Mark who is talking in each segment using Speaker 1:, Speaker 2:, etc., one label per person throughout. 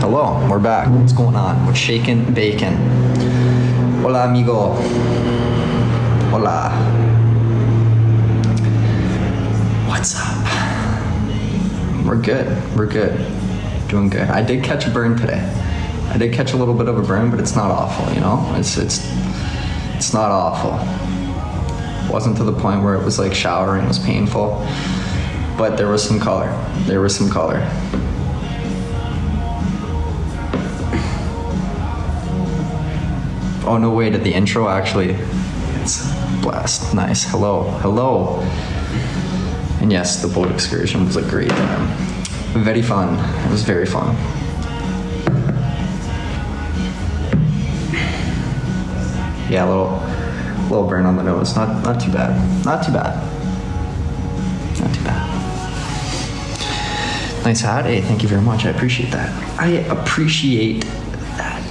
Speaker 1: Hello, we're back. What's going on? What's shaking bacon? Hola, amigo. Hola. What's up? We're good. We're good. Doing good. I did catch a burn today. I did catch a little bit of a burn, but it's not awful, you know? It's not awful. It wasn't to the point where it was like showering was painful, but there was some color. There was some color. Oh, no way, did the intro actually, it's blast. Nice. Hello. Hello. And yes, the boat excursion was a great time. Very fun. It was very fun. Yeah, a little burn on the nose. Not too bad. Not too bad. Not too bad. Nice hat. Hey, thank you very much. I appreciate that. I appreciate that.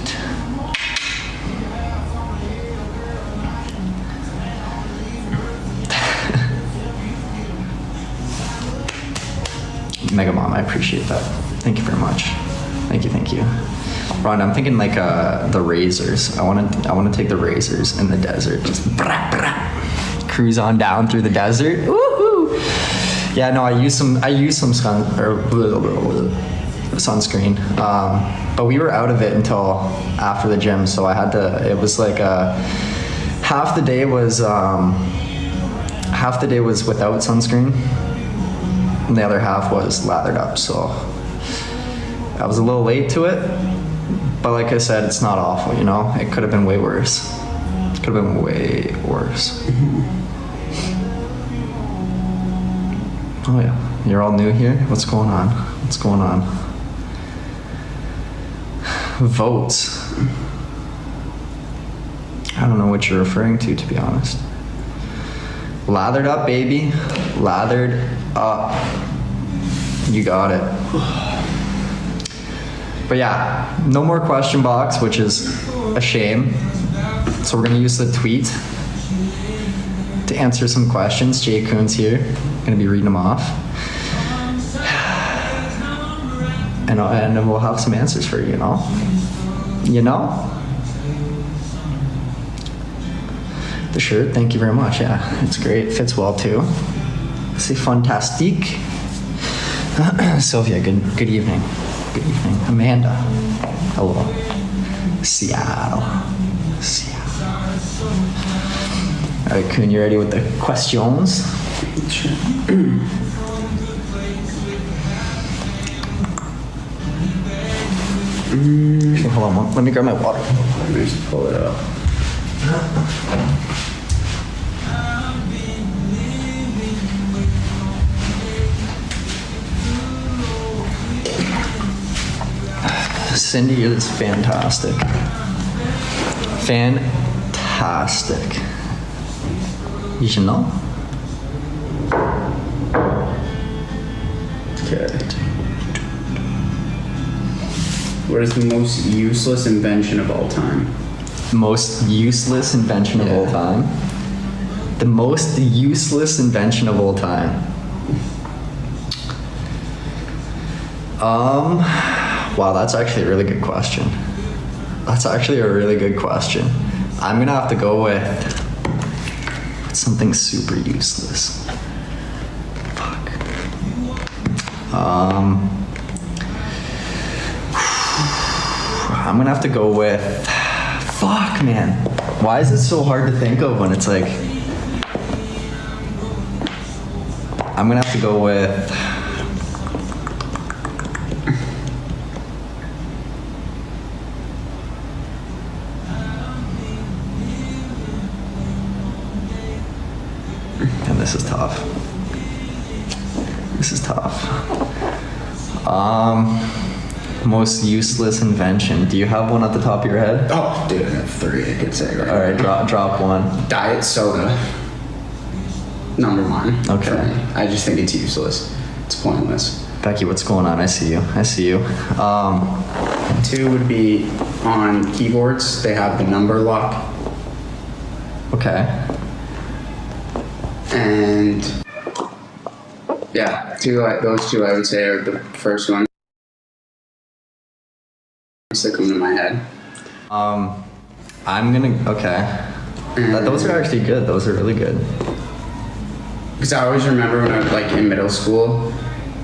Speaker 1: Mega Mom, I appreciate that. Thank you very much. Thank you. Ron, I'm thinking like the razors. I want to take the razors in the desert. Just cruise on down through the desert. Woohoo! Yeah, no, I use some sunscreen. But we were out of it until after the gym, so I had to. It was like half the day was without sunscreen, and the other half was lathered up. So I was a little late to it, but like I said, it's not awful, you know? It could have been way worse. It could have been way worse. Oh yeah, you're all new here? What's going on? What's going on? Votes. I don't know what you're referring to be honest. Lathered up, baby. Lathered up. You got it. But yeah, no more question box, which is a shame. So we're gonna use the tweet to answer some questions. Jay Kuhn's here. Gonna be reading them off. And then we'll have some answers for you, you know? You know? The shirt, thank you very much. Yeah, it's great. Fits well too. C'est fantastique. Sylvia, good evening. Good evening. Amanda. Hello. Seattle. All right, Kuhn, you ready with the questions?
Speaker 2: Sure.
Speaker 1: Okay, hold on. Let me grab my water.
Speaker 2: Let me just pull it up.
Speaker 1: Cindy is fantastic. Fantastic. You should know.
Speaker 2: Okay. What is the most useless invention of all time?
Speaker 1: Most useless invention of all time. The most useless invention of all time. Wow, that's actually a really good question. That's actually a really good question. I'm gonna have to go with something super useless. Fuck. I'm gonna have to go with, fuck man. Why is it so hard to think of when it's like, I'm gonna have to go with, and this is tough. This is tough. Most useless invention. Do you have one at the top of your head?
Speaker 2: Oh, dude, I have 3 I could say right
Speaker 1: All right, drop one.
Speaker 2: Diet soda. Number 1.
Speaker 1: Okay.
Speaker 2: For me. I just think it's useless. It's pointless.
Speaker 1: Becky, what's going on? I see you.
Speaker 2: 2 would be on keyboards. They have the number lock.
Speaker 1: Okay.
Speaker 2: And yeah, those two I would say are the first one. that come to my head.
Speaker 1: I'm gonna okay. Those are actually good. Those are really good.
Speaker 2: Because I always remember when I was like in middle school,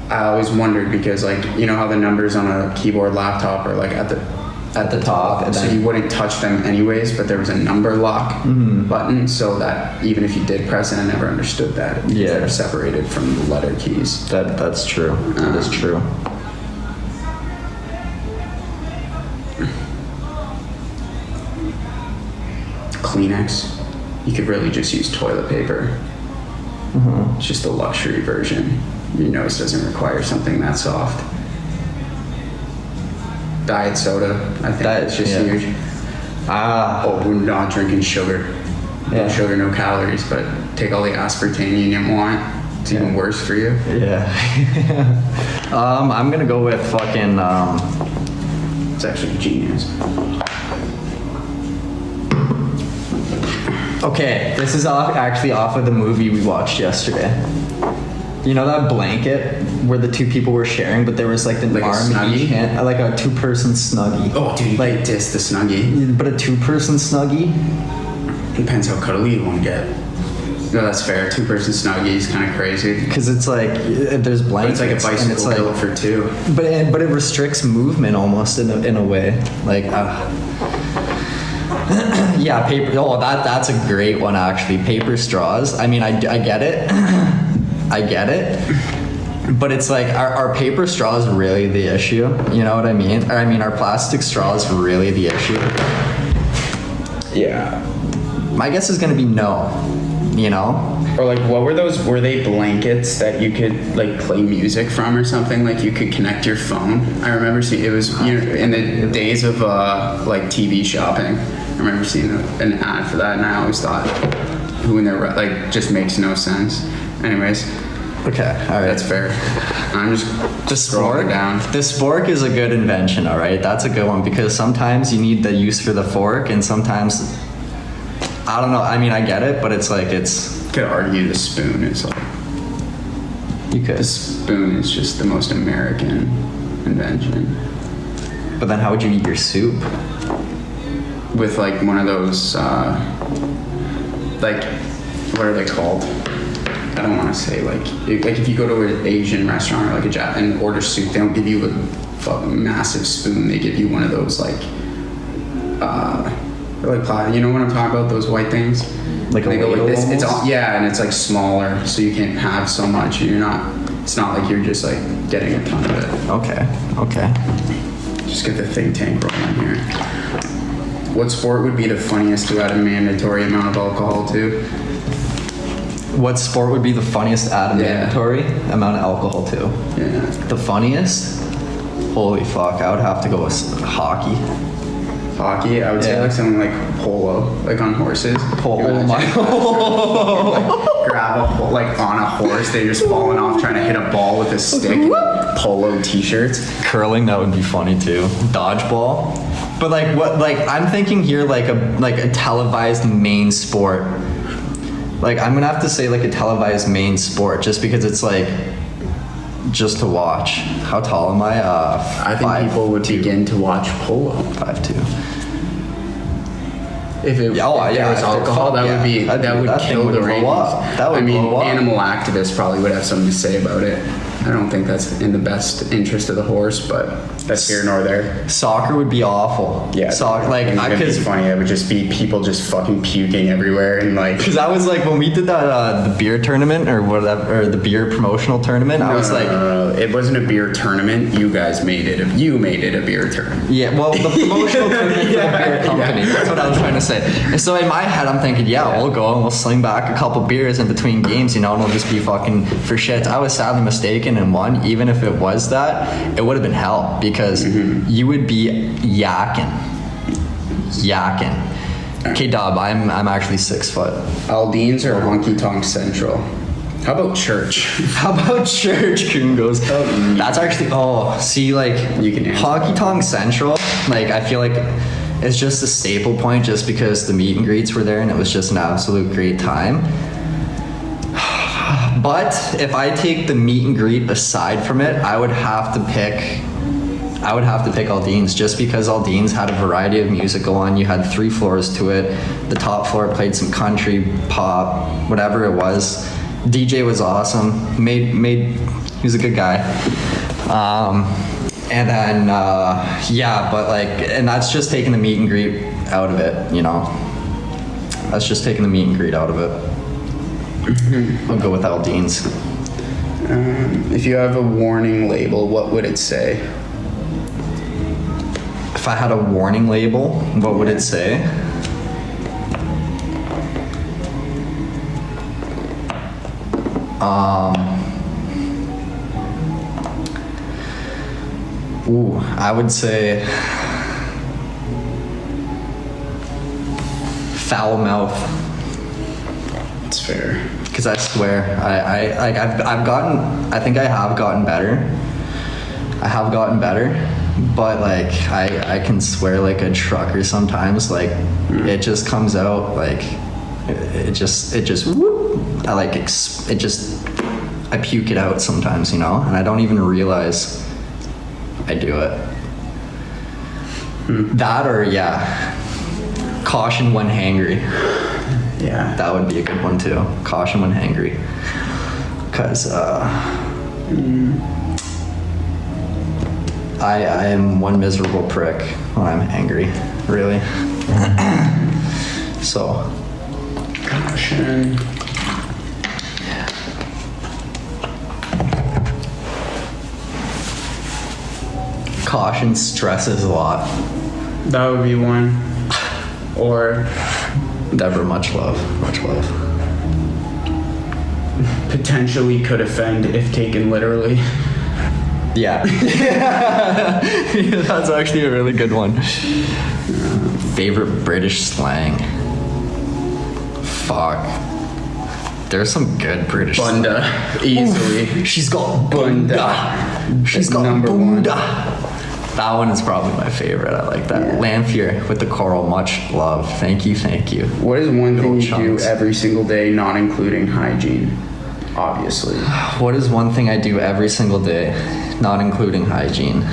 Speaker 2: I always wondered because like you know how the numbers on a keyboard laptop are like at the top,
Speaker 1: and
Speaker 2: so
Speaker 1: then-
Speaker 2: you wouldn't touch them anyways, but there was a number lock button, so that even if you did press it, I never understood that because
Speaker 1: Yeah.
Speaker 2: they're separated from the letter keys.
Speaker 1: That's true. That is true.
Speaker 2: Kleenex, you could really just use toilet paper. It's just the luxury version. Your nose doesn't require something that soft. Diet soda, I think
Speaker 1: Diet,
Speaker 2: it's just
Speaker 1: yeah.
Speaker 2: huge.
Speaker 1: Ah,
Speaker 2: We're not drinking sugar. No
Speaker 1: Yeah.
Speaker 2: sugar, no calories, but take all the aspartame you didn't want. It's even worse for you.
Speaker 1: yeah. I'm gonna go with fucking.
Speaker 2: It's actually genius.
Speaker 1: Okay, this is actually off of the movie we watched yesterday. You know that blanket where the two people were sharing, but there was like the
Speaker 2: Like a
Speaker 1: arm in
Speaker 2: Snuggie?
Speaker 1: each hand, like a two-person snuggie.
Speaker 2: Oh, dude, you
Speaker 1: like
Speaker 2: like diss the Snuggie.
Speaker 1: but a two-person snuggie.
Speaker 2: Depends how cuddly you want to get. No, that's fair. Two-person Snuggie is kind of crazy.
Speaker 1: Because it's like there's
Speaker 2: But
Speaker 1: blankets,
Speaker 2: it's like a
Speaker 1: and
Speaker 2: bicycle
Speaker 1: it's like,
Speaker 2: pillow for two.
Speaker 1: but it restricts movement almost in a way. Like, yeah, paper. Oh, that's a great one actually. Paper straws. I mean, I get it. I get it. But it's like, are paper straws really the issue? You know what I mean? Or I mean, are plastic straws really the issue?
Speaker 2: Yeah.
Speaker 1: My guess is gonna be no. You know?
Speaker 2: Or like, what were those? Were they blankets that you could like play music from or something? Like you could connect your phone. I remember seeing it was in the days of like TV shopping. I remember seeing an ad for that, and I always thought, who in their like just makes no sense. Anyways,
Speaker 1: Okay, all right.
Speaker 2: that's fair. I'm just
Speaker 1: The
Speaker 2: scrolling
Speaker 1: spork?
Speaker 2: down.
Speaker 1: The spork is a good invention, all right? That's a good one because sometimes you need the use for the fork and sometimes, I don't know, I mean, I get it, but it's like,
Speaker 2: Could argue the spoon is like
Speaker 1: you could.
Speaker 2: the spoon is just the most American invention.
Speaker 1: But then how would you eat your soup?
Speaker 2: With like one of those like what are they called? I don't want to say like if you go to an Asian restaurant or like a Japan and order soup, they don't give you a fucking massive spoon. They give you one of those like you know what I'm talking about? Those white things.
Speaker 1: Like a
Speaker 2: they go like
Speaker 1: ladle
Speaker 2: this. It's
Speaker 1: almost?
Speaker 2: all, yeah, and it's like smaller, so you can't have so much. And you're not. It's not like you're just like getting a ton of it.
Speaker 1: Okay.
Speaker 2: Just get the think tank rolling here. What sport would be the funniest to add a mandatory amount of alcohol to?
Speaker 1: What sport would be the funniest to add a
Speaker 2: Yeah.
Speaker 1: mandatory amount of alcohol to?
Speaker 2: Yeah.
Speaker 1: The funniest? Holy fuck, I would have to go with hockey.
Speaker 2: Hockey, I would say
Speaker 1: Yeah.
Speaker 2: like something like polo, like on horses.
Speaker 1: Polo,
Speaker 2: You
Speaker 1: my-
Speaker 2: like, grab a like on a horse, they're just falling off trying to hit a ball with a stick. Polo t-shirts.
Speaker 1: Curling, that would be funny too. Dodgeball. But like what, like I'm thinking here like a televised main sport. Like I'm gonna have to say like a televised main sport just because it's like just to watch. How tall am I?
Speaker 2: I think people would begin to watch polo.
Speaker 1: 5'2".
Speaker 2: If it,
Speaker 1: Yeah, oh,
Speaker 2: if
Speaker 1: yeah,
Speaker 2: there was
Speaker 1: if
Speaker 2: alcohol,
Speaker 1: it-
Speaker 2: that would
Speaker 1: yeah,
Speaker 2: that would
Speaker 1: that thing
Speaker 2: kill
Speaker 1: would
Speaker 2: the
Speaker 1: blow
Speaker 2: ratings.
Speaker 1: up. That would
Speaker 2: I mean,
Speaker 1: blow up.
Speaker 2: animal activists probably would have something to say about it. I don't think that's in the best interest of the horse, but that's here nor there.
Speaker 1: Soccer would be awful.
Speaker 2: Yeah,
Speaker 1: Soccer, like
Speaker 2: it's gonna be
Speaker 1: because
Speaker 2: funny. It would just be people just fucking puking everywhere and like.
Speaker 1: because I was like when we did that the beer tournament or whatever or the beer promotional tournament, I was like.
Speaker 2: No, it wasn't a beer tournament. You guys made it. You made it a beer tournament.
Speaker 1: Yeah, well, the promotional tournament for the beer company. That's what I was trying to say. And so in my head, I'm thinking, yeah, we'll go and we'll sling back a couple beers in between games, you know, and it'll just be fucking for shits. I was sadly mistaken and won. Even if it was that, it would have been hell because you would be yakking. Okay, Dub, I'm actually 6 foot.
Speaker 2: Aldean's or Honky Tonk Central? How about church?
Speaker 1: How about church, Kungos? That's actually, see, like,
Speaker 2: You can answer
Speaker 1: Honky Tonk Central, like, I feel like it's just a staple point just because the meet and greets were there and it was just an absolute great time. But if I take the meet and greet aside from it, I would have to pick I would have to pick Aldean's just because Aldean's had a variety of music go on. You had 3 floors to it. The top floor played some country, pop, whatever it was. DJ was awesome. He was a good guy. And then, yeah, but like, and that's just taking the meet and greet out of it, you know? That's just taking the meet and greet out of it. I'll go with Aldean's.
Speaker 2: If you have a warning label, what would it say?
Speaker 1: If I had a warning label, what would it say? I would say foul mouth.
Speaker 2: That's fair.
Speaker 1: Because I swear, I think I have gotten better. I have gotten better, but like I can swear like a trucker sometimes. Like it just comes out like it just whoop, I puke it out sometimes, you know, and I don't even realize I do it. That or caution when hangry.
Speaker 2: Yeah.
Speaker 1: That would be a good one too. Caution when hangry. Cause I am one miserable prick when I'm angry, really. So.
Speaker 2: Caution.
Speaker 1: Caution stresses a lot.
Speaker 2: That would be one. Or
Speaker 1: Deborah, much love, much love.
Speaker 2: potentially could offend if taken literally.
Speaker 1: Yeah. That's actually a really good one. Favorite British slang? Fuck. There's some good British
Speaker 2: Bunda. Easily.
Speaker 1: Oof, she's got bunda. She's got
Speaker 2: Number
Speaker 1: bunda.
Speaker 2: one.
Speaker 1: That one is probably my favorite. I like that.
Speaker 2: Yeah.
Speaker 1: Lamphere with the coral. Much love. Thank you, thank you.
Speaker 2: What is one
Speaker 1: Little
Speaker 2: thing you
Speaker 1: chunks.
Speaker 2: do every single day, not including hygiene? Obviously.
Speaker 1: What is one thing I do every single day, not including hygiene?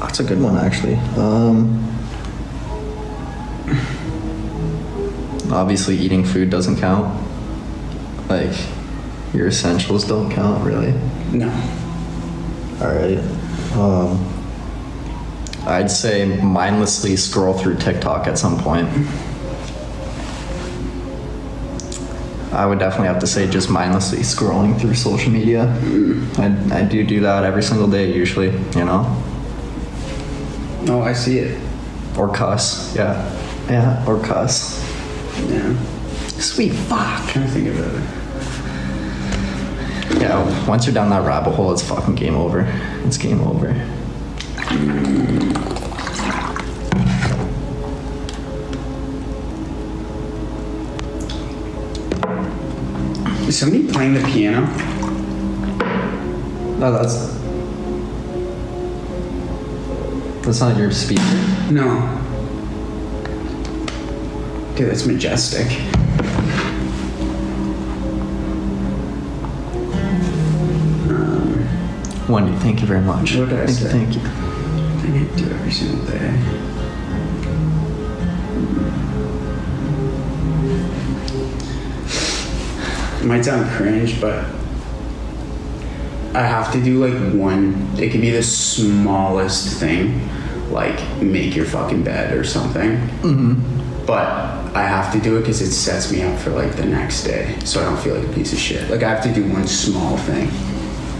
Speaker 1: That's a good one, actually. Obviously, eating food doesn't count. Like, your essentials don't count, really.
Speaker 2: No.
Speaker 1: Alright. I'd say mindlessly scroll through TikTok at some point. I would definitely have to say just mindlessly scrolling through social media. I do that every single day usually, you know?
Speaker 2: Oh, I see it.
Speaker 1: Or cuss, yeah. Yeah, or cuss.
Speaker 2: Yeah.
Speaker 1: Sweet fuck.
Speaker 2: I'm trying to think of it.
Speaker 1: Yeah, once you're down that rabbit hole, it's fucking game over. It's game over.
Speaker 2: Is somebody playing the piano?
Speaker 1: No, that's not your speaker.
Speaker 2: No. Dude, that's majestic.
Speaker 1: Wendy, thank you very much.
Speaker 2: What did I say?
Speaker 1: Thank you.
Speaker 2: Thing I do every single day. It might sound cringe, but I have to do like one. It could be the smallest thing, like make your fucking bed or something. Mm-hmm. But I have to do it because it sets me up for like the next day, so I don't feel like a piece of shit. Like I have to do one small thing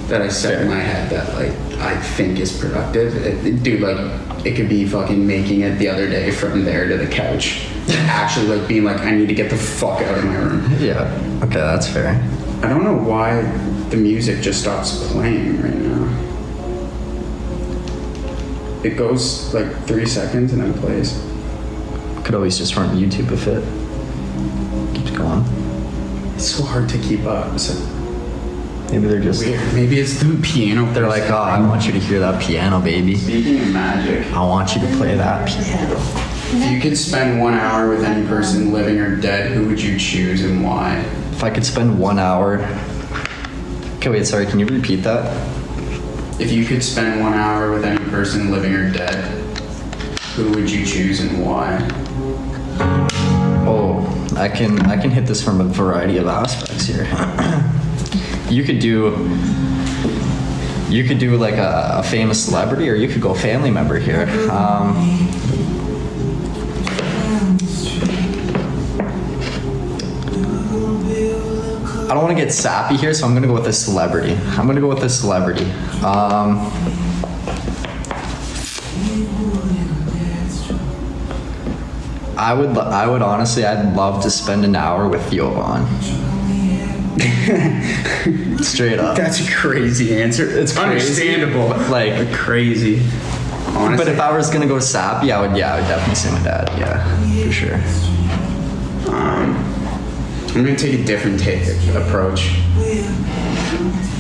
Speaker 2: that I set in my head that like I think is productive. Dude, like it could be fucking making it the other day from there to the couch. Actually, like being like, I need to get the fuck out of my room.
Speaker 1: Yeah. Okay, that's fair.
Speaker 2: I don't know why the music just stops playing right now. It goes like 3 seconds and then plays.
Speaker 1: Could always just run YouTube if it keeps going.
Speaker 2: It's so hard to keep up. It's like
Speaker 1: Maybe they're just
Speaker 2: weird. Maybe it's the piano.
Speaker 1: they're like, oh, I want you to hear that piano, baby.
Speaker 2: Speaking of magic,
Speaker 1: I want you to play that piano.
Speaker 2: If you could spend 1 hour with any person, living or dead, who would you choose and why?
Speaker 1: If I could spend 1 hour. Okay, wait, sorry, can you repeat that?
Speaker 2: If you could spend 1 hour with any person, living or dead, who would you choose and why?
Speaker 1: Oh, I can hit this from a variety of aspects here. You could do like a famous celebrity, or you could go family member here. I don't want to get sappy here, so I'm gonna go with a celebrity. I would honestly, I'd love to spend an hour with Jovan. Straight up.
Speaker 2: That's a crazy answer.
Speaker 1: It's crazy.
Speaker 2: Understandable.
Speaker 1: Like
Speaker 2: Crazy. Honestly.
Speaker 1: But if I was gonna go sappy, I would definitely say my dad. Yeah, for sure.
Speaker 2: I'm gonna take a different approach.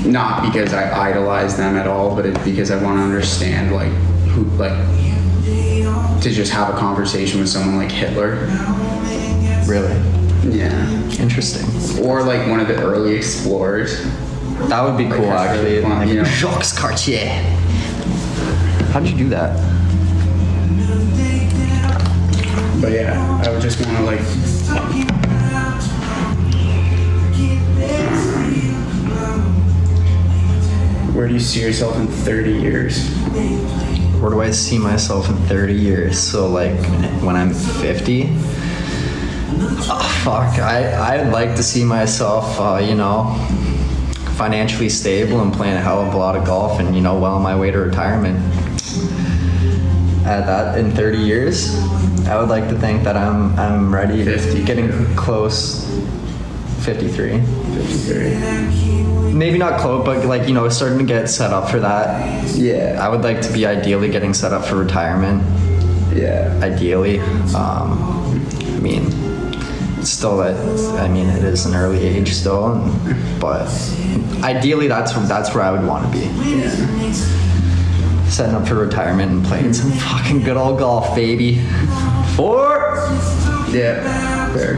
Speaker 2: Not because I idolize them at all, but because I want to understand to just have a conversation with someone like Hitler.
Speaker 1: Really
Speaker 2: Yeah.
Speaker 1: interesting.
Speaker 2: Or like one of the early explorers.
Speaker 1: That would be cool,
Speaker 2: that's
Speaker 1: actually.
Speaker 2: really fun,
Speaker 1: Like
Speaker 2: you know?
Speaker 1: Jacques Cartier. How'd you do that?
Speaker 2: But yeah, I would just want to where do you see yourself in 30 years?
Speaker 1: Where do I see myself in 30 years? So like when I'm 50? Oh, fuck, I'd like to see myself, financially stable and playing a hell of a lot of golf and, well on my way to retirement. At that, in 30 years, I would like to think that I'm ready,
Speaker 2: 50.
Speaker 1: getting close. 53.
Speaker 2: 53.
Speaker 1: Maybe not close, but starting to get set up for that.
Speaker 2: Yeah.
Speaker 1: I would like to be ideally getting set up for retirement.
Speaker 2: Yeah.
Speaker 1: Ideally. Still it is an early age still, but ideally that's where I would want to be.
Speaker 2: Yeah.
Speaker 1: Setting up for retirement and playing some fucking good old golf, baby. 4.
Speaker 2: Yeah. Fair.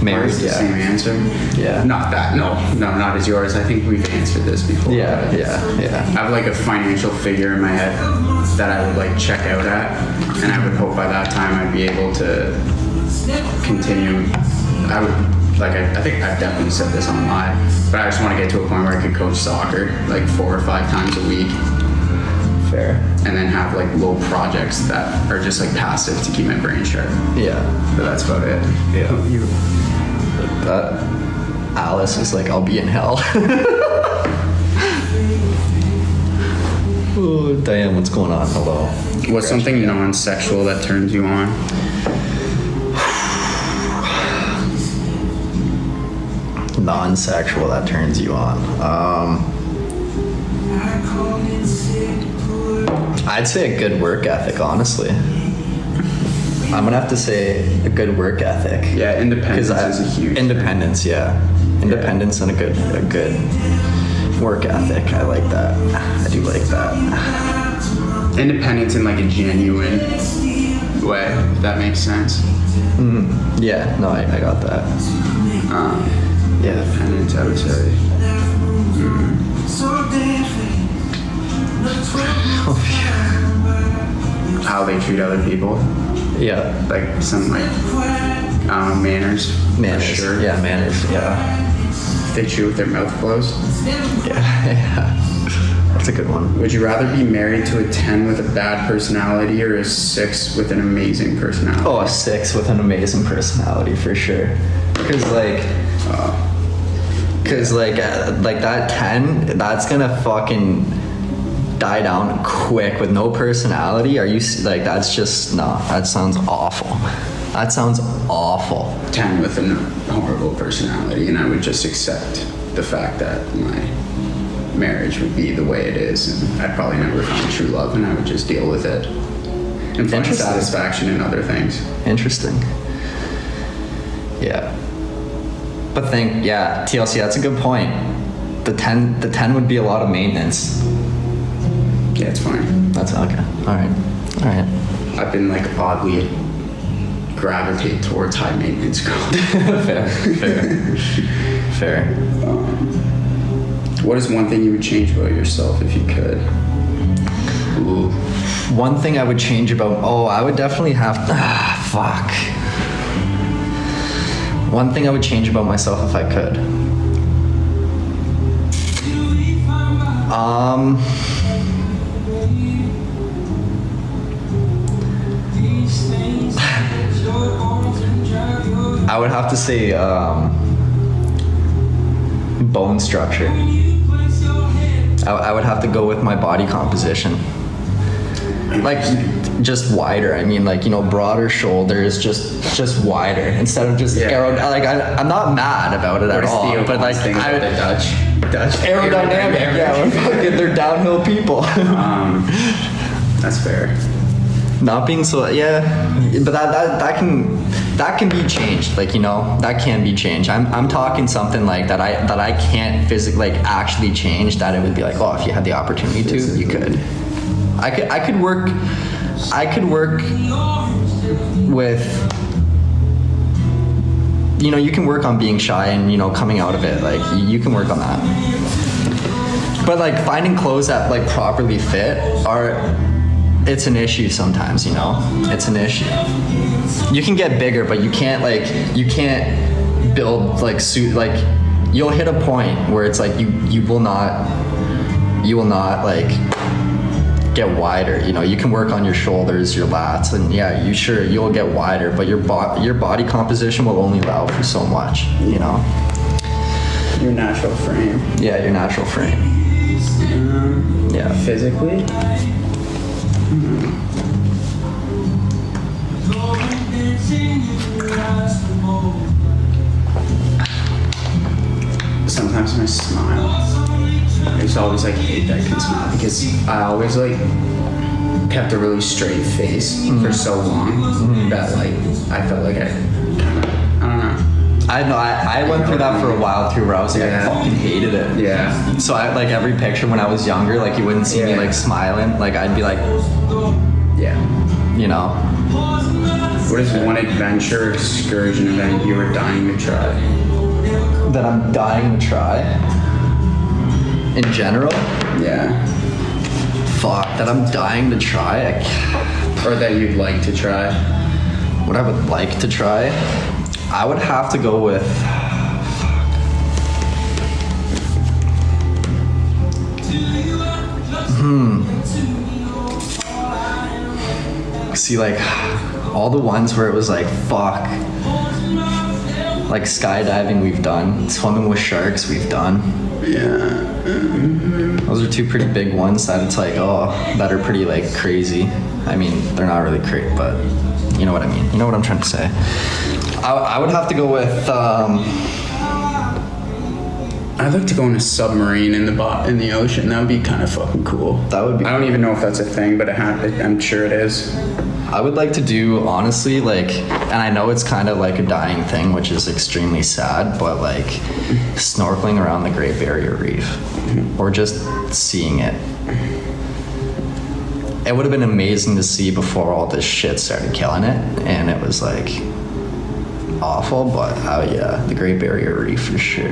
Speaker 1: Married,
Speaker 2: Mine's the same
Speaker 1: yeah.
Speaker 2: answer.
Speaker 1: Yeah.
Speaker 2: Not that. No, not as yours. I think we've answered this before.
Speaker 1: Yeah.
Speaker 2: I have like a financial figure in my head that I would like check out at, and I would hope by that time I'd be able to continue. I think I've definitely said this on live, but I just want to get to a point where I could coach soccer like 4 or 5 times a week.
Speaker 1: Fair.
Speaker 2: And then have like little projects that are just like passive to keep my brain sharp.
Speaker 1: Yeah.
Speaker 2: But that's about it.
Speaker 1: Yeah. That Alice is like, I'll be in hell. Oh, Diane, what's going on? Hello.
Speaker 2: What's something non-sexual that turns you on?
Speaker 1: Non-sexual that turns you on. I'd say a good work ethic, honestly. I'm gonna have to say a good work ethic.
Speaker 2: Yeah, independence is a huge
Speaker 1: independence. Yeah, independence and a good work ethic. I like that. I do like that.
Speaker 2: Independence in like a genuine way, if that makes sense.
Speaker 1: Yeah, no, I got that. Yeah.
Speaker 2: Independence, I would say. How they treat other people,
Speaker 1: Yeah.
Speaker 2: like some manners. for
Speaker 1: Manners.
Speaker 2: Sure.
Speaker 1: Yeah, manners. Yeah.
Speaker 2: They chew with their mouth closed.
Speaker 1: Yeah. That's a good one.
Speaker 2: Would you rather be married to a 10 with a bad personality or a 6 with an amazing personality?
Speaker 1: Oh, a 6 with an amazing personality for sure. Cause that 10, that's gonna fucking die down quick with no personality. Are you like? That's just no. That sounds awful. That sounds awful.
Speaker 2: 10 with a horrible personality, and I would just accept the fact that my marriage would be the way it is, and I'd probably never find true love, and I would just deal with it and find
Speaker 1: Interesting.
Speaker 2: satisfaction in other things.
Speaker 1: Interesting. Yeah. But TLC, that's a good point. The 10 would be a lot of maintenance.
Speaker 2: Yeah, it's fine.
Speaker 1: That's okay. All right. All right.
Speaker 2: I've been like oddly gravitate towards high maintenance girls.
Speaker 1: Fair.
Speaker 2: What is one thing you would change about yourself if you could? Ooh.
Speaker 1: One thing I would change about, I would definitely have, fuck. One thing I would change about myself if I could. I would have to say, bone structure. I would have to go with my body composition. Like, just wider. I mean, like, you know, broader shoulders, just wider instead of just like I'm not mad about it at all. But like,
Speaker 2: the Dutch
Speaker 1: aerodynamic. Yeah, they're downhill people.
Speaker 2: That's fair.
Speaker 1: Not being so, but that can be changed. Like, you know, that can be changed. I'm talking something like that I can't physically, like, actually change. That it would be like, if you had the opportunity to, you could. I could work with, you know, you can work on being shy and, you know, coming out of it. Like, you can work on that. But like finding clothes that like properly fit it's an issue sometimes, you know? It's an issue. You can get bigger, but you can't build like suit, like you'll hit a point where it's like you will not like get wider. You know, you can work on your shoulders, your lats, and you'll get wider, but your body composition will only allow for so much, you know?
Speaker 2: Your natural frame.
Speaker 1: Yeah, your natural frame.
Speaker 2: Physically? Sometimes when I smile, I used to always like hate that I can smile because I always like kept a really straight face for so long that like I felt like I don't know.
Speaker 1: I went through that for a while too, where I was like, I fucking hated it.
Speaker 2: Yeah.
Speaker 1: So I like every picture when I was younger, like you wouldn't see me like smiling. Like I'd be like, you know.
Speaker 2: What is one adventure or excursion event you were dying to try?
Speaker 1: That I'm dying to try? In general?
Speaker 2: Yeah.
Speaker 1: Fuck, that I'm dying to try?
Speaker 2: Or that you'd like to try?
Speaker 1: What I would like to try? I would have to go with... See, like, all the ones where it was like, fuck. Like skydiving we've done. Swimming with sharks we've done.
Speaker 2: Yeah.
Speaker 1: Those are two pretty big ones that it's like, that are pretty like crazy. I mean, they're not really crazy, but you know what I mean. You know what I'm trying to say. I would have to go with,
Speaker 2: I'd like to go in a submarine in the ocean. That would be kind of fucking cool.
Speaker 1: That would be.
Speaker 2: I don't even know if that's a thing, but I'm sure it is.
Speaker 1: I would like to do, honestly, like, and I know it's kind of like a dying thing, which is extremely sad, but like snorkeling around the Great Barrier Reef or just seeing it. It would have been amazing to see before all this shit started killing it, and it was like awful, but the Great Barrier Reef for sure.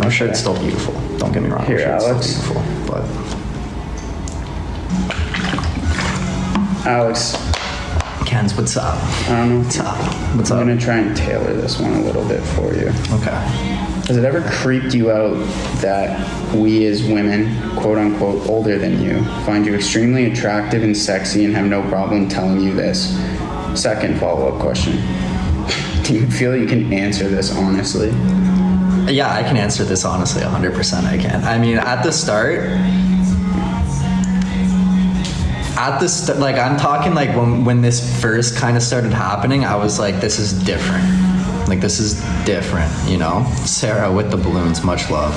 Speaker 1: I'm sure it's still beautiful. Don't get me wrong.
Speaker 2: Here,
Speaker 1: I'm sure
Speaker 2: Alex.
Speaker 1: it's still beautiful, but
Speaker 2: Alex.
Speaker 1: Ken's, what's up?
Speaker 2: I don't know.
Speaker 1: What's up? What's up?
Speaker 2: I'm gonna try and tailor this one a little bit for you.
Speaker 1: Okay.
Speaker 2: Has it ever creeped you out that we as women, quote unquote, older than you, find you extremely attractive and sexy and have no problem telling you this? Second follow-up question. Do you feel you can answer this honestly?
Speaker 1: Yeah, I can answer this honestly, 100% I can. I mean, at the start, like I'm talking like when this first kind of started happening, I was like, this is different. Like this is different, you know? Sarah with the balloons, much love.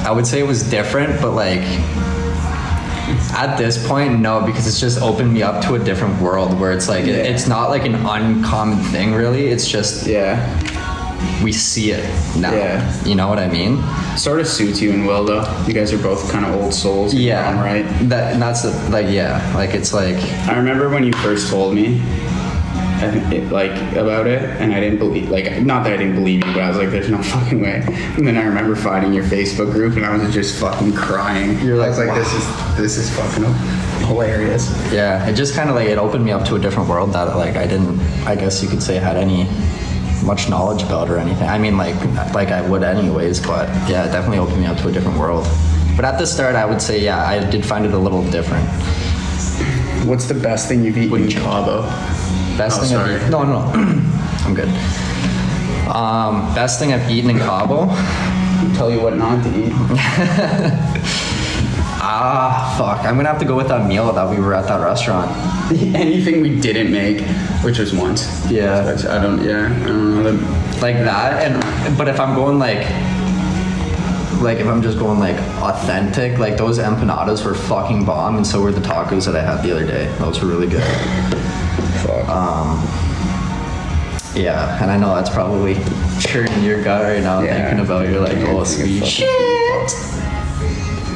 Speaker 1: I would say it was different, but like at this point, no, because it's just opened me up to a different world where it's like, it's not like an uncommon thing really. It's just, we see it now.
Speaker 2: Yeah.
Speaker 1: You know what I mean?
Speaker 2: Sort of suits you and Will though. You guys are both kind of old souls. in your
Speaker 1: Yeah.
Speaker 2: own right.
Speaker 1: And that's the, like, yeah. Like, it's like,
Speaker 2: I remember when you first told me, about it, and I didn't believe, not that I didn't believe you, but I was like, there's no fucking way. And then I remember finding your Facebook group, and I was just fucking crying.
Speaker 1: You're like,
Speaker 2: I was like,
Speaker 1: wow.
Speaker 2: this is fucking hilarious.
Speaker 1: yeah, it just kind of like, it opened me up to a different world that like I didn't, I guess you could say, had any much knowledge about or anything. I mean, like I would anyways, but yeah, it definitely opened me up to a different world. But at the start, I would say, yeah, I did find it a little different.
Speaker 2: What's the best thing you've eaten in Cabo?
Speaker 1: Best
Speaker 2: Oh,
Speaker 1: thing
Speaker 2: sorry.
Speaker 1: No, I'm good. Best thing I've eaten in Cabo.
Speaker 2: Tell you what not to eat.
Speaker 1: Fuck. I'm gonna have to go with that meal that we were at that restaurant.
Speaker 2: Anything we didn't make, which was once.
Speaker 1: Yeah.
Speaker 2: Which I don't know.
Speaker 1: Like that, but if I'm going like if I'm just going like authentic, like those empanadas were fucking bomb, and so were the tacos that I had the other day. Those were really good.
Speaker 2: Fuck.
Speaker 1: Yeah, and I know that's probably churning your gut right now,
Speaker 2: Yeah.
Speaker 1: thinking about you're like, oh, sweet shit.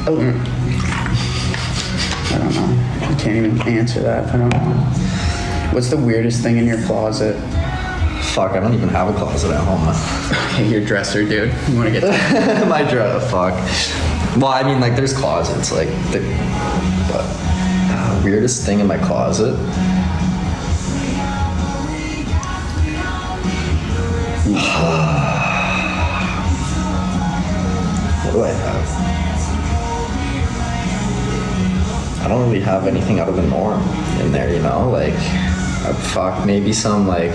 Speaker 2: Oh. I don't know. I can't even answer that. I don't know. What's the weirdest thing in your closet?
Speaker 1: Fuck, I don't even have a closet at home.
Speaker 2: Okay, your dresser, dude. You want to get to
Speaker 1: My dress, fuck. Well, I mean, like, there's closets, like, but weirdest thing in my closet. What do I have? I don't really have anything out of the norm in there, you know? Like, fuck, maybe some, like,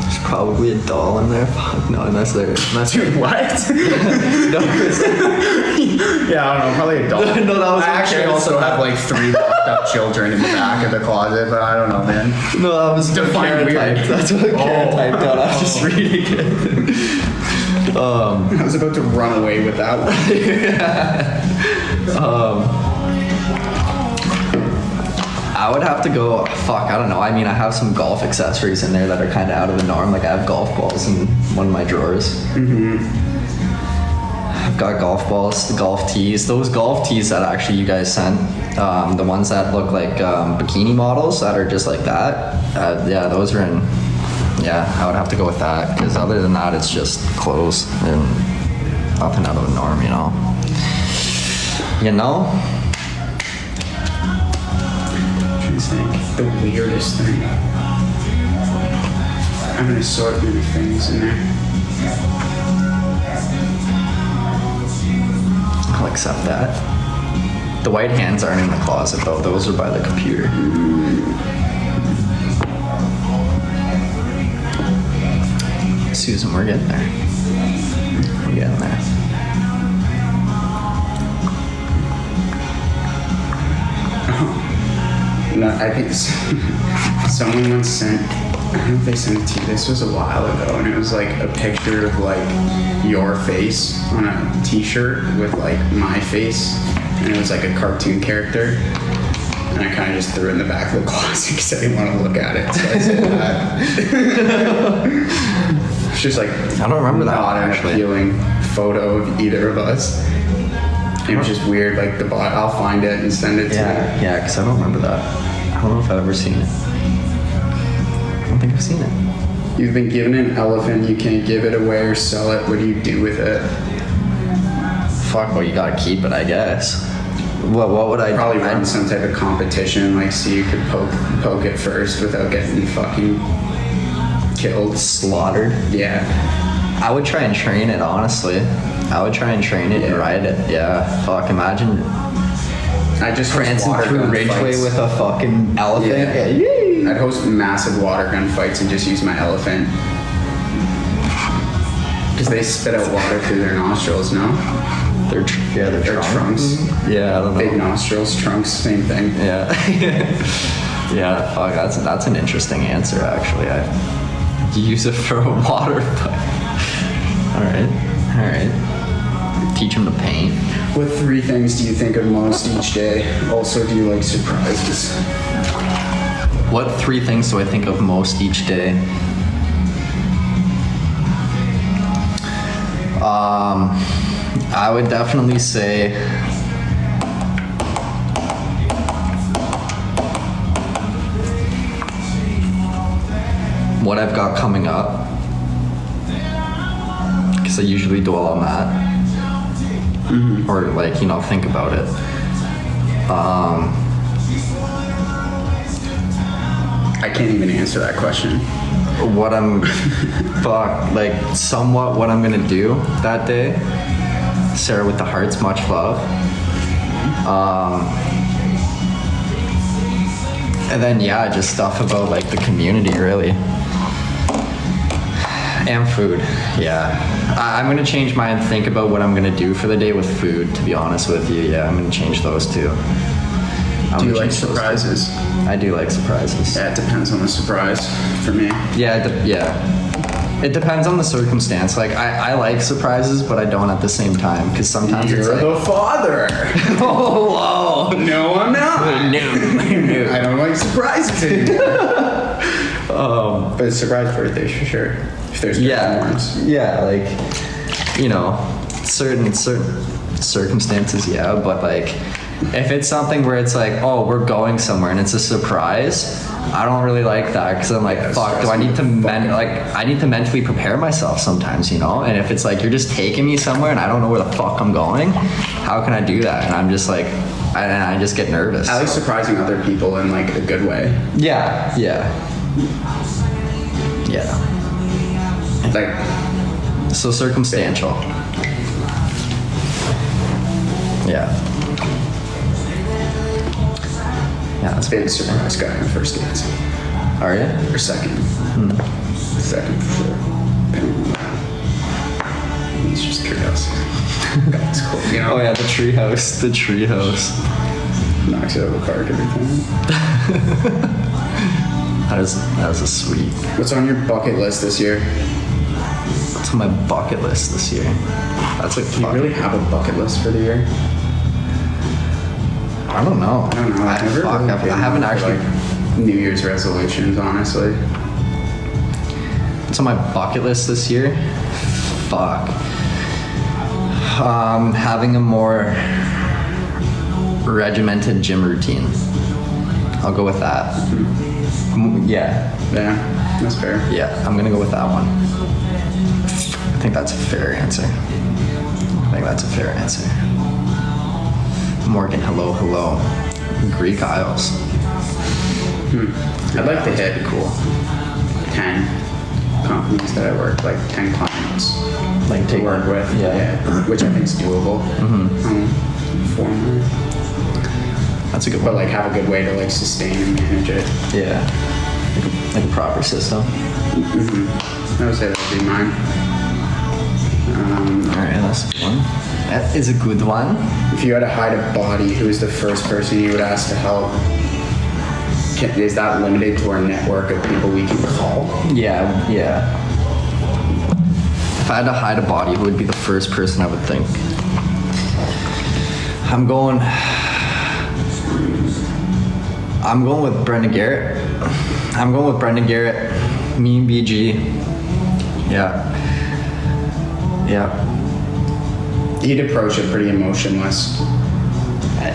Speaker 1: there's probably a doll in there. Fuck, no, unless there.
Speaker 2: Dude, what?
Speaker 1: No,
Speaker 2: Yeah, I don't know. Probably a dog.
Speaker 1: No, that was
Speaker 2: I actually also have like 3 locked up children in the back of the closet, but I don't know, man.
Speaker 1: no, that was
Speaker 2: Define
Speaker 1: Kara
Speaker 2: weird.
Speaker 1: typed. That's what Kara
Speaker 2: Oh.
Speaker 1: typed out. I was just reading it.
Speaker 2: I was about to run away with that one.
Speaker 1: I would have to go, fuck, I don't know. I mean, I have some golf accessories in there that are kind of out of the norm. Like, I have golf balls in one of my drawers. I've got golf balls, the golf tees. Those golf tees that actually you guys sent, the ones that look like bikini models that are just like that. Yeah, those are in, yeah, I would have to go with that. Because other than that, it's just clothes and nothing out of the norm, you know? You know?
Speaker 2: I'm trying to think. The weirdest thing. I have an assortment of things in there.
Speaker 1: I'll accept that. The white hands aren't in the closet though. Those are by the computer. Susan, we're getting there. We're getting there.
Speaker 2: No, I think someone once sent, I don't know if they sent it to you, this was a while ago, and it was like a picture of like your face on a t-shirt with like my face, and it was like a cartoon character, and I kind of just threw it in the back of the closet because I didn't want to look at it, so I said that. It's just like,
Speaker 1: I don't remember that
Speaker 2: not
Speaker 1: one,
Speaker 2: an
Speaker 1: actually.
Speaker 2: appealing photo of either of us. It was just weird, like I'll find it and send it to you.
Speaker 1: Yeah, because I don't remember that. I don't know if I've ever seen it. I don't think I've seen it.
Speaker 2: You've been given an elephant, you can't give it away or sell it. What do you do with it?
Speaker 1: Fuck, well, you gotta keep it, I guess. What would I
Speaker 2: Probably
Speaker 1: do?
Speaker 2: run some type of competition, like see who could poke it first without getting fucking killed.
Speaker 1: Slaughtered.
Speaker 2: Yeah.
Speaker 1: I would try and train it, honestly. I would try and train it and
Speaker 2: Yeah.
Speaker 1: ride it. Yeah, fuck, imagine
Speaker 2: I just
Speaker 1: prancing
Speaker 2: host water
Speaker 1: through
Speaker 2: gun
Speaker 1: Ridgeway
Speaker 2: fights.
Speaker 1: with a fucking elephant.
Speaker 2: Yeah.
Speaker 1: Yay.
Speaker 2: I'd host massive water gun fights and just use my elephant. Because they spit out water through their nostrils, no?
Speaker 1: Their
Speaker 2: Their trunks.
Speaker 1: Yeah, I don't know.
Speaker 2: Big nostrils, trunks, same thing.
Speaker 1: Yeah. Yeah, fuck, that's an interesting answer, actually. I use it for a water fight. Alright. Teach him to paint.
Speaker 2: What 3 things do you think of most each day? Also, do you like surprises?
Speaker 1: What 3 things do I think of most each day? I would definitely say what I've got coming up, because I usually dwell on that. Or like, you know, think about it.
Speaker 2: I can't even answer that question.
Speaker 1: What I'm like somewhat what I'm gonna do that day. Sarah with the hearts, much love. And then yeah, just stuff about like the community really. And food, yeah. I'm gonna change mine and think about what I'm gonna do for the day with food, to be honest with you. Yeah, I'm gonna change those too.
Speaker 2: Do you like surprises?
Speaker 1: I do like surprises.
Speaker 2: Yeah, it depends on the surprise for me.
Speaker 1: Yeah, it depends on the circumstance. Like, I like surprises, but I don't at the same time, because sometimes it's
Speaker 2: You're
Speaker 1: like...
Speaker 2: the father.
Speaker 1: Oh, whoa.
Speaker 2: No, I'm not.
Speaker 1: No.
Speaker 2: I don't like surprises anymore. But surprise birthdays for sure. If there's different ones.
Speaker 1: Yeah, like, you know, certain circumstances, yeah, but like, if it's something where it's like, oh, we're going somewhere and it's a surprise, I don't really like that, because I'm like, fuck, do I need to I need to mentally prepare myself sometimes, you know? And if it's like, you're just taking me somewhere and I don't know where the fuck I'm going, how can I do that? And I'm just like, I just get nervous.
Speaker 2: I like surprising other people in like a good way.
Speaker 1: Yeah.
Speaker 2: Like,
Speaker 1: So circumstantial. Yeah, that's
Speaker 2: big surprise guy on first dates.
Speaker 1: Are you?
Speaker 2: Or second. Second for sure. He's just curious. That's cool. You know?
Speaker 1: Oh yeah, the treehouse. The treehouse.
Speaker 2: Knocks it out of the park every time.
Speaker 1: That is a sweet.
Speaker 2: What's on your bucket list this year?
Speaker 1: What's on my bucket list this year? That's like
Speaker 2: Do you really have a bucket list for the year?
Speaker 1: I don't know.
Speaker 2: I don't know.
Speaker 1: I haven't actually.
Speaker 2: Like New Year's resolutions, honestly.
Speaker 1: What's on my bucket list this year? Fuck. Having a more regimented gym routine. I'll go with that. Yeah,
Speaker 2: That's fair.
Speaker 1: yeah, I'm gonna go with that one. I think that's a fair answer. Morgan, hello. Greek Isles.
Speaker 2: I'd like to hit
Speaker 1: Cool.
Speaker 2: 10 companies that I work, like 10 clients
Speaker 1: Like
Speaker 2: to work with.
Speaker 1: Yeah.
Speaker 2: Which I think is doable. For me.
Speaker 1: That's a good
Speaker 2: But
Speaker 1: one.
Speaker 2: like have a good way to like sustain and manage it.
Speaker 1: Yeah. Like a proper system.
Speaker 2: I would say that would be mine.
Speaker 1: Alright, that's a good one. That is a good one.
Speaker 2: If you had to hide a body, who is the first person you would ask to help? Is that limited to our network of people we can call?
Speaker 1: Yeah. If I had to hide a body, who would be the first person I would think? I'm going with Brendan Garrett. Me and BG. Yeah.
Speaker 2: He'd approach it pretty emotionless.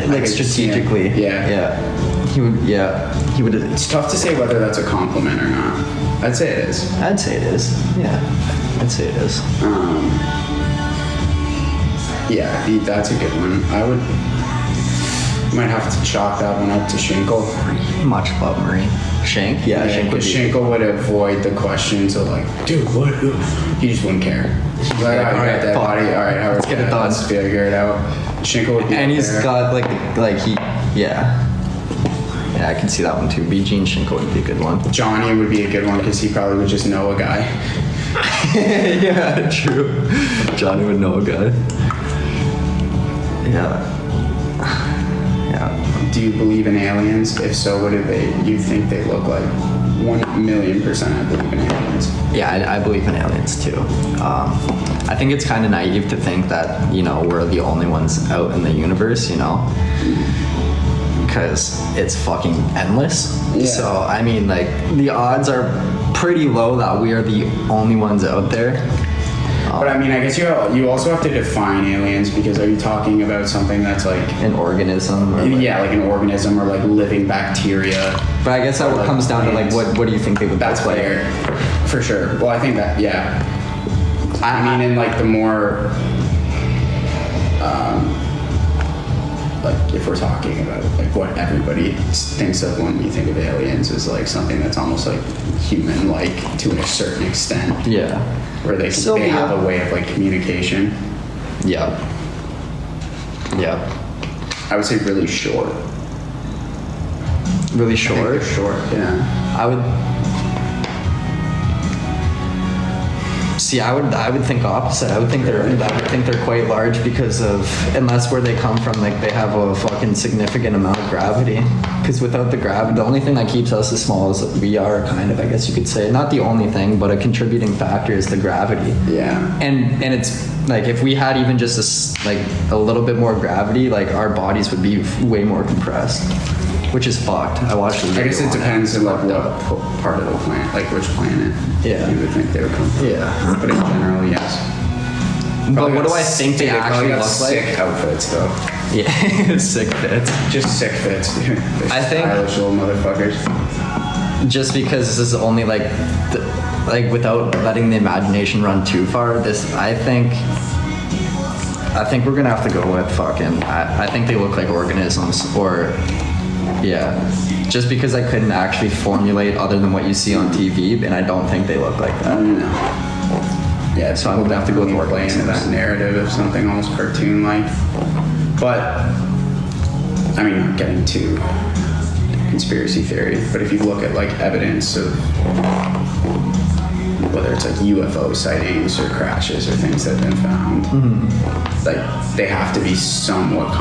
Speaker 1: Like strategically.
Speaker 2: Yeah.
Speaker 1: He would.
Speaker 2: It's tough to say whether that's a compliment or not. I'd say it is.
Speaker 1: I'd say it is. Yeah. I'd say it is.
Speaker 2: Yeah, that's a good one. Might have to chalk that one up to Schinkel.
Speaker 1: Much love, Marie. Shank? Yeah, Shank would
Speaker 2: because
Speaker 1: be.
Speaker 2: Schinkel would avoid the questions of like, dude, what? He just wouldn't care. He's like,
Speaker 1: like,
Speaker 2: all right,
Speaker 1: alright,
Speaker 2: that
Speaker 1: fuck.
Speaker 2: body. All right,
Speaker 1: Let's get it done.
Speaker 2: Let's figure it out. Schinkel would be
Speaker 1: And
Speaker 2: up
Speaker 1: he's
Speaker 2: there.
Speaker 1: got like he, yeah. Yeah, I can see that one too. BG and Shinko would be a good one.
Speaker 2: Johnny would be a good one because he probably would just know a guy.
Speaker 1: Yeah, true. Johnny would know a guy. Yeah.
Speaker 2: Do you believe in aliens? If so, what do you think they look like? 1,000,000% I believe in aliens.
Speaker 1: Yeah, I believe in aliens too. I think it's kind of naive to think that, you know, we're the only ones out in the universe, you know? because it's fucking endless.
Speaker 2: Yeah.
Speaker 1: So I mean, like, the odds are pretty low that we are the only ones out there.
Speaker 2: But I mean, I guess you also have to define aliens, because are you talking about something that's like,
Speaker 1: An organism. Or like,
Speaker 2: yeah, like an organism or like living bacteria?
Speaker 1: But I guess that
Speaker 2: Like
Speaker 1: comes down to like what do you think they would
Speaker 2: That's
Speaker 1: look like?
Speaker 2: fair, for sure. Well, I think that, yeah. I mean, in like the more, like if we're talking about like what everybody thinks of when you think of aliens is like something that's almost like human-like to a certain extent,
Speaker 1: Yeah.
Speaker 2: where they
Speaker 1: Sylvia.
Speaker 2: have a way of like communication.
Speaker 1: Yeah. Yeah.
Speaker 2: I would say really short.
Speaker 1: Really
Speaker 2: I think
Speaker 1: short.
Speaker 2: they're short, yeah.
Speaker 1: I would see. I would think opposite. I would think they're quite large because of, unless where they come from, like they have a fucking significant amount of gravity. Because without the gravity, the only thing that keeps us as small as we are, kind of, I guess you could say, not the only thing, but a contributing factor is the gravity.
Speaker 2: Yeah.
Speaker 1: And it's like if we had even just like a little bit more gravity, like our bodies would be way more compressed, which is fucked. I watched the video
Speaker 2: I guess it
Speaker 1: on
Speaker 2: depends on like
Speaker 1: Fucked
Speaker 2: what
Speaker 1: up.
Speaker 2: part of the planet, like which planet
Speaker 1: Yeah.
Speaker 2: you would think they would come from.
Speaker 1: Yeah.
Speaker 2: But in general, yes.
Speaker 1: But what do I think they actually look
Speaker 2: sick
Speaker 1: like?
Speaker 2: outfits though.
Speaker 1: Yeah, sick fits.
Speaker 2: Just sick fits, dude. They're
Speaker 1: I think-
Speaker 2: stylish little motherfuckers.
Speaker 1: Just because this is only like, like without letting the imagination run too far, I think we're gonna have to go with fucking. I think they look like organisms, or yeah. Just because I couldn't actually formulate other than what you see on TV, and I don't think they look like that.
Speaker 2: No. Yeah,
Speaker 1: So I'm gonna have to go with
Speaker 2: more play into that narrative of something almost cartoon-like. But I mean, not getting too conspiracy theory, but if you look at like evidence of whether it's like UFO sightings or crashes or things that have been found, like they have to be somewhat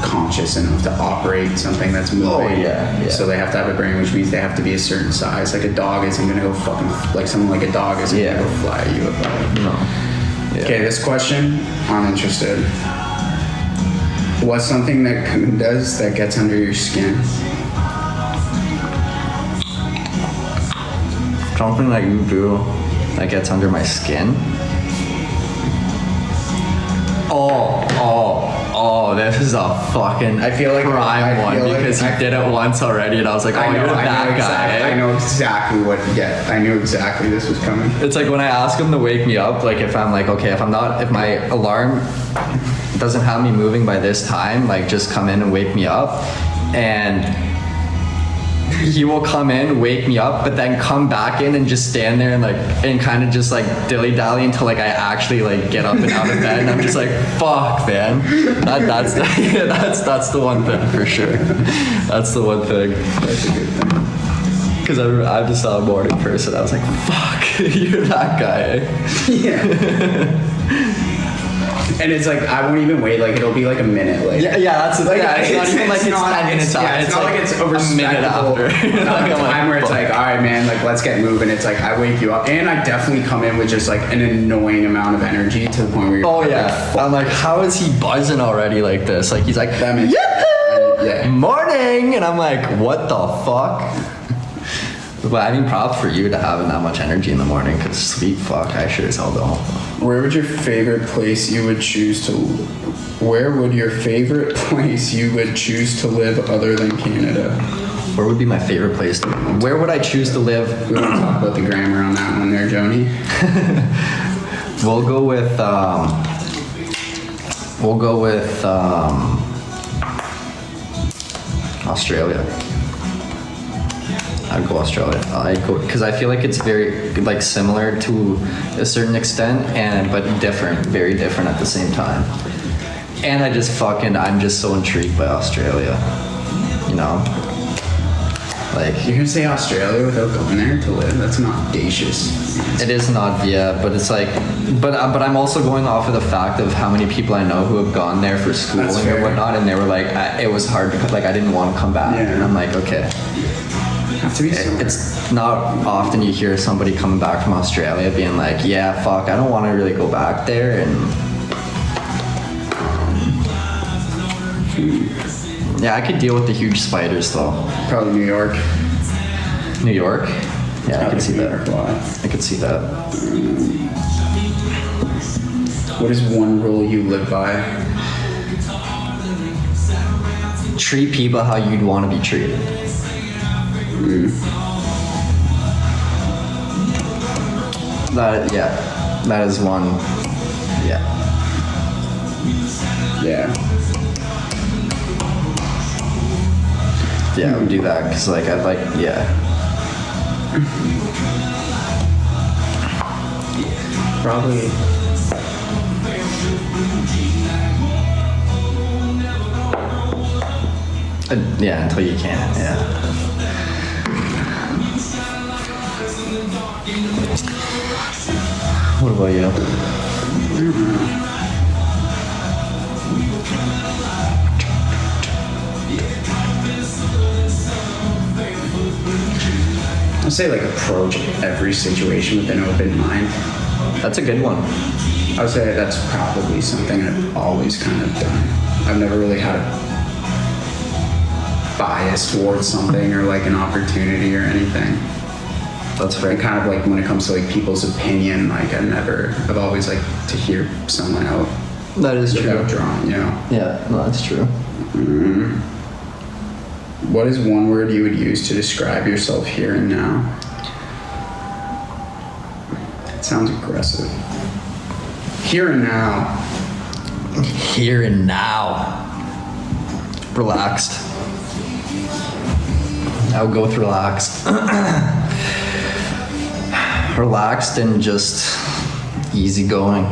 Speaker 2: conscious enough to operate something that's moving.
Speaker 1: Oh, yeah.
Speaker 2: So they have to have a brain, which means they have to be a certain size. Like a dog isn't gonna go fucking, like someone like a dog isn't
Speaker 1: Yeah.
Speaker 2: gonna go fly a UFO.
Speaker 1: No. Yeah.
Speaker 2: Okay, this question, I'm interested. What's something that Coon does that gets under your skin?
Speaker 1: Something that you do that gets under my skin. Oh, this is a fucking
Speaker 2: I feel like
Speaker 1: prime one because you did it once already, and I was like, oh, you're that guy.
Speaker 2: I know exactly what to get. I knew exactly this was coming.
Speaker 1: It's like when I ask him to wake me up, like if I'm like, okay, if my alarm doesn't have me moving by this time, like just come in and wake me up. And he will come in, wake me up, but then come back in and just stand there and kind of just like dilly-dally until like I actually like get up and out of bed, and I'm just like, fuck, man. That's the one thing for sure. That's the one thing.
Speaker 2: That's a good thing.
Speaker 1: Because I'm just a morning person. I was like, fuck, you're that guy.
Speaker 2: Yeah. And it's like, I won't even wait, like it'll be like a minute later.
Speaker 1: Yeah, that's the thing.
Speaker 2: Like,
Speaker 1: It's not even like it's 10 minutes
Speaker 2: yeah,
Speaker 1: after.
Speaker 2: it's not like it's a
Speaker 1: a minute after.
Speaker 2: Not
Speaker 1: Like,
Speaker 2: a
Speaker 1: I'm like,
Speaker 2: time where it's
Speaker 1: fuck.
Speaker 2: like, all right, man, like let's get moving. It's like I wake you up, and I definitely come in with just like an annoying amount of energy to the point where you're
Speaker 1: Oh
Speaker 2: like,
Speaker 1: yeah.
Speaker 2: fuck.
Speaker 1: I'm like, how is he buzzing already like this? Like he's like,
Speaker 2: That makes
Speaker 1: yeah, morning, and I'm like, what the fuck? But I mean, props for you to having that much energy in the morning, because sweet fuck, I sure as hell don't.
Speaker 2: Where would your favorite place you would choose to? Where would your favorite place you would choose to live other than Canada?
Speaker 1: Where would be my favorite place? Where would I choose to live?
Speaker 2: We want to talk about the grammar on that one there, Joni.
Speaker 1: We'll go with Australia. I'd go Australia. Because I feel like it's very like similar to a certain extent, but different, very different at the same time. And I'm just so intrigued by Australia. You know, like
Speaker 2: You're gonna say Australia without going there to live? That's not audacious.
Speaker 1: it is not, yeah, but it's like, but I'm also going off of the fact of how many people I know who have gone there for schooling
Speaker 2: That's
Speaker 1: or
Speaker 2: fair.
Speaker 1: whatnot, and they were like, it was hard because like I didn't want to come back,
Speaker 2: Yeah.
Speaker 1: and I'm like, okay.
Speaker 2: Have to be somewhere.
Speaker 1: It's not often you hear somebody coming back from Australia being like, yeah, fuck, I don't want to really go back there, and Yeah, I could deal with the huge spiders though.
Speaker 2: Probably New York.
Speaker 1: New York? Yeah, I could see
Speaker 2: New
Speaker 1: that.
Speaker 2: York a lot.
Speaker 1: I could see that.
Speaker 2: What is one rule you live by?
Speaker 1: Treat people how you'd want to be treated. That is one. Yeah.
Speaker 2: Yeah.
Speaker 1: Yeah, I would do that because like I'd like
Speaker 2: Probably.
Speaker 1: yeah, until you can't. Yeah. What about you?
Speaker 2: I'd say like approach every situation with an open mind.
Speaker 1: That's a good one.
Speaker 2: I would say that's probably something I've always kind of done. I've never really had a bias towards something or like an opportunity or anything.
Speaker 1: That's fair.
Speaker 2: And kind of like when it comes to like people's opinion, like I've always like to hear someone out
Speaker 1: That is true.
Speaker 2: without drawing, you know.
Speaker 1: Yeah, no, that's true.
Speaker 2: What is one word you would use to describe yourself here and now? It sounds aggressive. Here and now.
Speaker 1: Here and now. Relaxed. I would go with relaxed. Relaxed and just easygoing,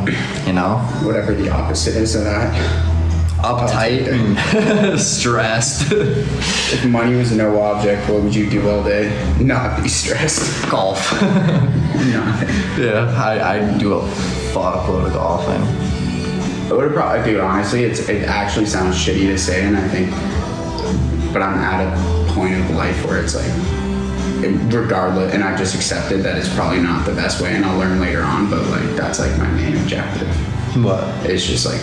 Speaker 1: you know?
Speaker 2: Whatever the opposite is of that.
Speaker 1: Uptight and stressed.
Speaker 2: If money was no object, what would you do all day? Not be stressed.
Speaker 1: Golf.
Speaker 2: Nothing.
Speaker 1: Yeah, I do a fuckload of golfing.
Speaker 2: I would have probably, dude, honestly, it actually sounds shitty to say, and I think, but I'm at a point of life where it's like, regardless, and I've just accepted that it's probably not the best way, and I'll learn later on, but like, that's like my main objective.
Speaker 1: What?
Speaker 2: It's just like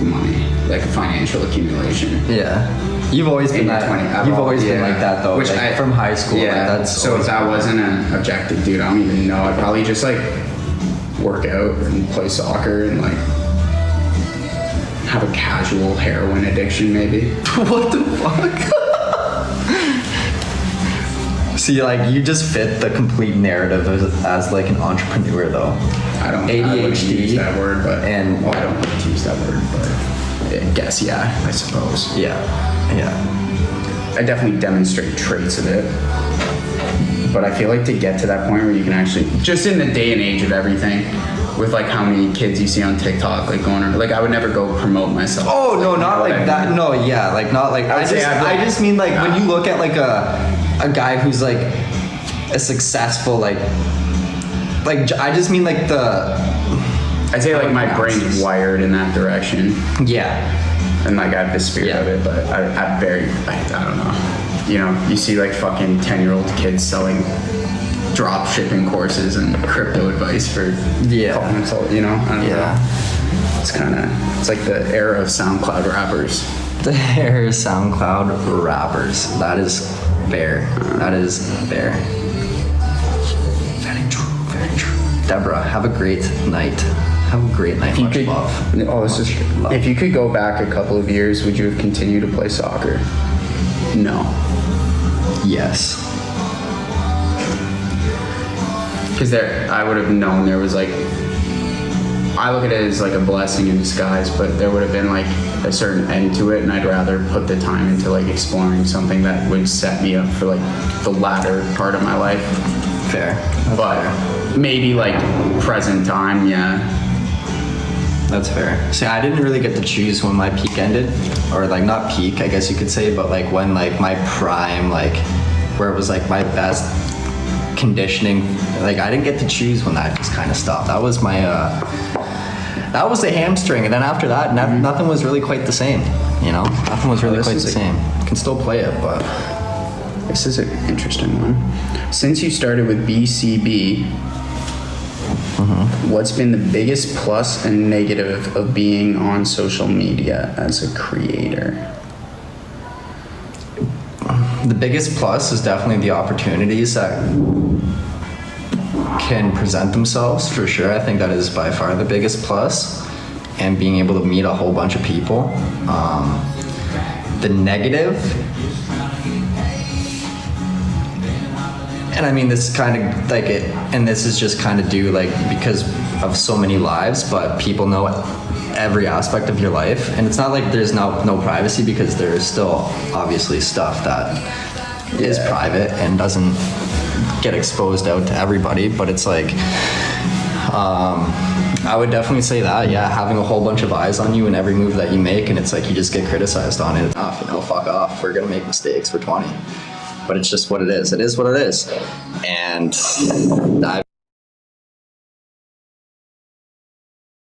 Speaker 2: money, like financial accumulation.
Speaker 1: Yeah. You've always been that. You've always been like that though.
Speaker 2: Which
Speaker 1: like, from high school.
Speaker 2: Yeah.
Speaker 1: Like, that's
Speaker 2: so if that wasn't an objective, dude, I don't even know. I'd probably just like work out and play soccer and like have a casual heroin addiction, maybe.
Speaker 1: What the fuck? See, like you just fit the complete narrative as like an entrepreneur though.
Speaker 2: I wouldn't
Speaker 1: ADHD
Speaker 2: use that word, but
Speaker 1: and
Speaker 2: well, I don't like to use that word, but I guess I suppose.
Speaker 1: yeah.
Speaker 2: I definitely demonstrate traits of it. But I feel like to get to that point where you can actually, just in the day and age of everything, with like how many kids you see on TikTok, like going around, like I would never go promote myself.
Speaker 1: Oh no,
Speaker 2: Like,
Speaker 1: not
Speaker 2: you know
Speaker 1: like
Speaker 2: what I
Speaker 1: that.
Speaker 2: mean?
Speaker 1: No, yeah, like not like
Speaker 2: I would say I've, like-
Speaker 1: I just mean like when you look at like a guy who's like a successful like I just mean like the
Speaker 2: I'd say like my brain's wired in that direction,
Speaker 1: yeah.
Speaker 2: and like I have the spirit
Speaker 1: Yeah.
Speaker 2: of it, but I don't know. You know, you see like fucking 10-year-old kids selling drop shipping courses and crypto advice for
Speaker 1: Yeah.
Speaker 2: calling themselves, you know? I don't
Speaker 1: Yeah.
Speaker 2: know. It's like the era of SoundCloud rappers.
Speaker 1: They're SoundCloud rappers. That is fair. That is fair. Very true. Very true. Deborah, have a great night. Have a great night. Much love. Love.
Speaker 2: If you could go back a couple of years, would you have continued to play soccer? No.
Speaker 1: Yes.
Speaker 2: Because I would have known there was like, I look at it as like a blessing in disguise, but there would have been like a certain end to it, and I'd rather put the time into like exploring something that would set me up for like the latter part of my life.
Speaker 1: Fair. That's
Speaker 2: But
Speaker 1: fair.
Speaker 2: maybe like present time, yeah.
Speaker 1: That's fair. See, I didn't really get to choose when my peak ended, or like not peak, I guess you could say, but like when like my prime, like where it was like my best conditioning. Like I didn't get to choose when that just kind of stopped. That was my that was the hamstring, and then after that, nothing was really quite the same. You know, nothing was really
Speaker 2: this
Speaker 1: quite
Speaker 2: is
Speaker 1: the
Speaker 2: a-
Speaker 1: same. Can still play it, but
Speaker 2: This is an interesting one. Since you started with BCB, what's been the biggest plus and negative of being on social media as a creator?
Speaker 1: The biggest plus is definitely the opportunities that can present themselves, for sure. I think that is by far the biggest plus, and being able to meet a whole bunch of people. The negative, and I mean this kind of like it, and this is just kind of due like because of so many lives, but people know every aspect of your life, and it's not like there's no privacy, because there's still obviously stuff that is private and doesn't get exposed out to everybody, but it's like I would definitely say that, yeah, having a whole bunch of eyes on you in every move that you make, and it's like you just get criticized on it. Fuck off, we're gonna make mistakes, we're 20, but it's just what it is. It is what it is. And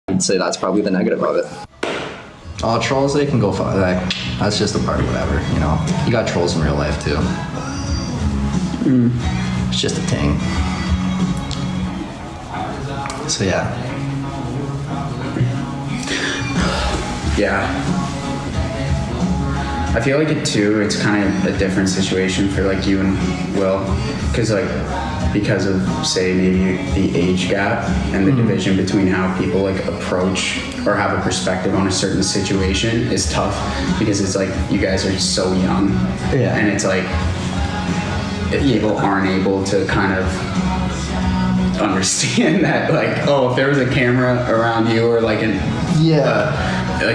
Speaker 1: I'd say that's probably the negative of it. Oh, trolls, they can go far. Like, that's just a part of whatever, you know. You got trolls in real life too. It's just a thing. So yeah.
Speaker 2: Yeah. I feel like it too, it's kind of a different situation for like you and Will, because of say maybe the age gap and the division between how people like approach or have a perspective on a certain situation is tough, because it's like you guys are so young, and it's like if people aren't able to kind of understand that, like, oh, if there was a camera around you or like a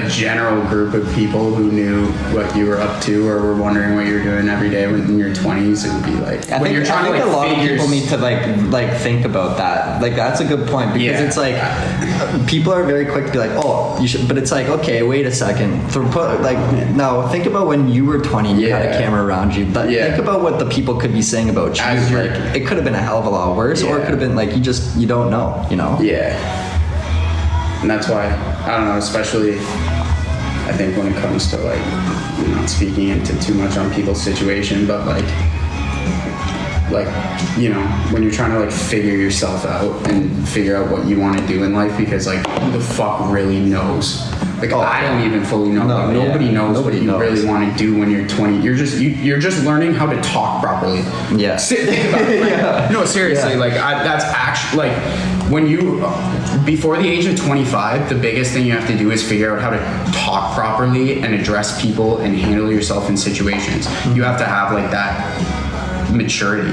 Speaker 2: general group of people who knew what you were up to or were wondering what you were doing every day in your 20s, it would be like
Speaker 1: I think a lot of people need to like think about that. Like, that's a good point, because it's like people are very quick to be like, oh, you should, but it's like, okay, wait a second. No, think about when you were 20 and you had a camera around you. But think about what the people could be saying about you. Like, it could have been a hell of a lot worse, or it could have been like you don't know, you know?
Speaker 2: Yeah. And that's why, I don't know, especially I think when it comes to like, I'm not speaking into too much on people's situation, but like, you know, when you're trying to like figure yourself out and figure out what you want to do in life, because like, who the fuck really knows? Like, I don't even fully know. Like, nobody knows what you really want to do when you're 20. You're just learning how to talk properly.
Speaker 1: Yeah.
Speaker 2: Think about it. Like, no, seriously. Like, that's actually like when you before the age of 25, the biggest thing you have to do is figure out how to talk properly and address people and handle yourself in situations. You have to have like that maturity,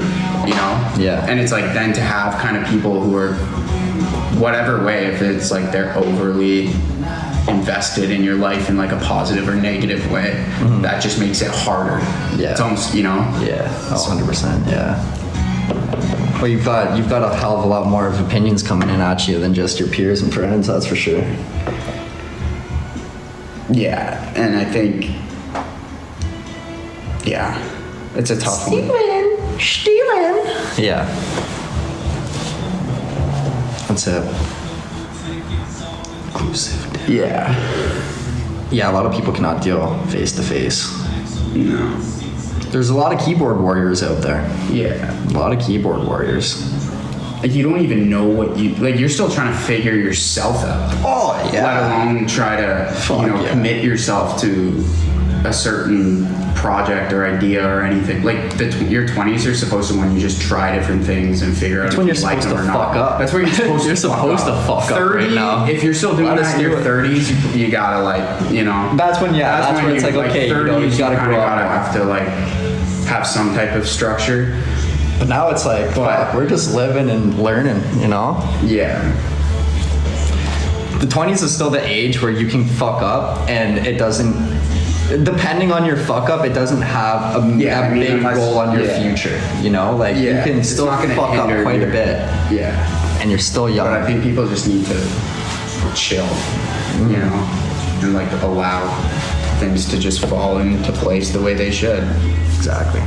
Speaker 2: you know?
Speaker 1: Yeah.
Speaker 2: And it's like then to have kind of people who are whatever way, if it's like they're overly invested in your life in like a positive or negative way, that just makes it harder.
Speaker 1: Yeah.
Speaker 2: It's almost, you know?
Speaker 1: Yeah. 100%. Yeah. Well, you've got a hell of a lot more of opinions coming in at you than just your peers and friends, that's for sure. Yeah, and I think, it's a tough one. Steven! Yeah. That's it. Inclusive. Yeah, a lot of people cannot deal face to face.
Speaker 2: No.
Speaker 1: There's a lot of keyboard warriors out there.
Speaker 2: Yeah.
Speaker 1: A lot of keyboard warriors.
Speaker 2: Like, you don't even know what you're still trying to figure yourself out.
Speaker 1: Oh, yeah.
Speaker 2: Let alone try to, commit yourself to a certain project or idea or anything. Like, your 20s are supposed to when you just try different things and figure out if you like them or not. That's where you're supposed to fuck up right now. If you're still doing that in your 30s, you gotta like, you know.
Speaker 1: That's when it's like, okay, 30s, you gotta grow up.
Speaker 2: Have to like have some type of structure.
Speaker 1: But now it's like, fuck, we're just living and learning, you know? Yeah. The 20s is still the age where you can fuck up and it doesn't, depending on your fuck up, it doesn't have a big role on your future, you know? Like, you can still fuck up quite a bit. Yeah. And you're still young.
Speaker 2: But I think people just need to chill, you know? And like allow things to just fall into place the way they should.
Speaker 1: Exactly.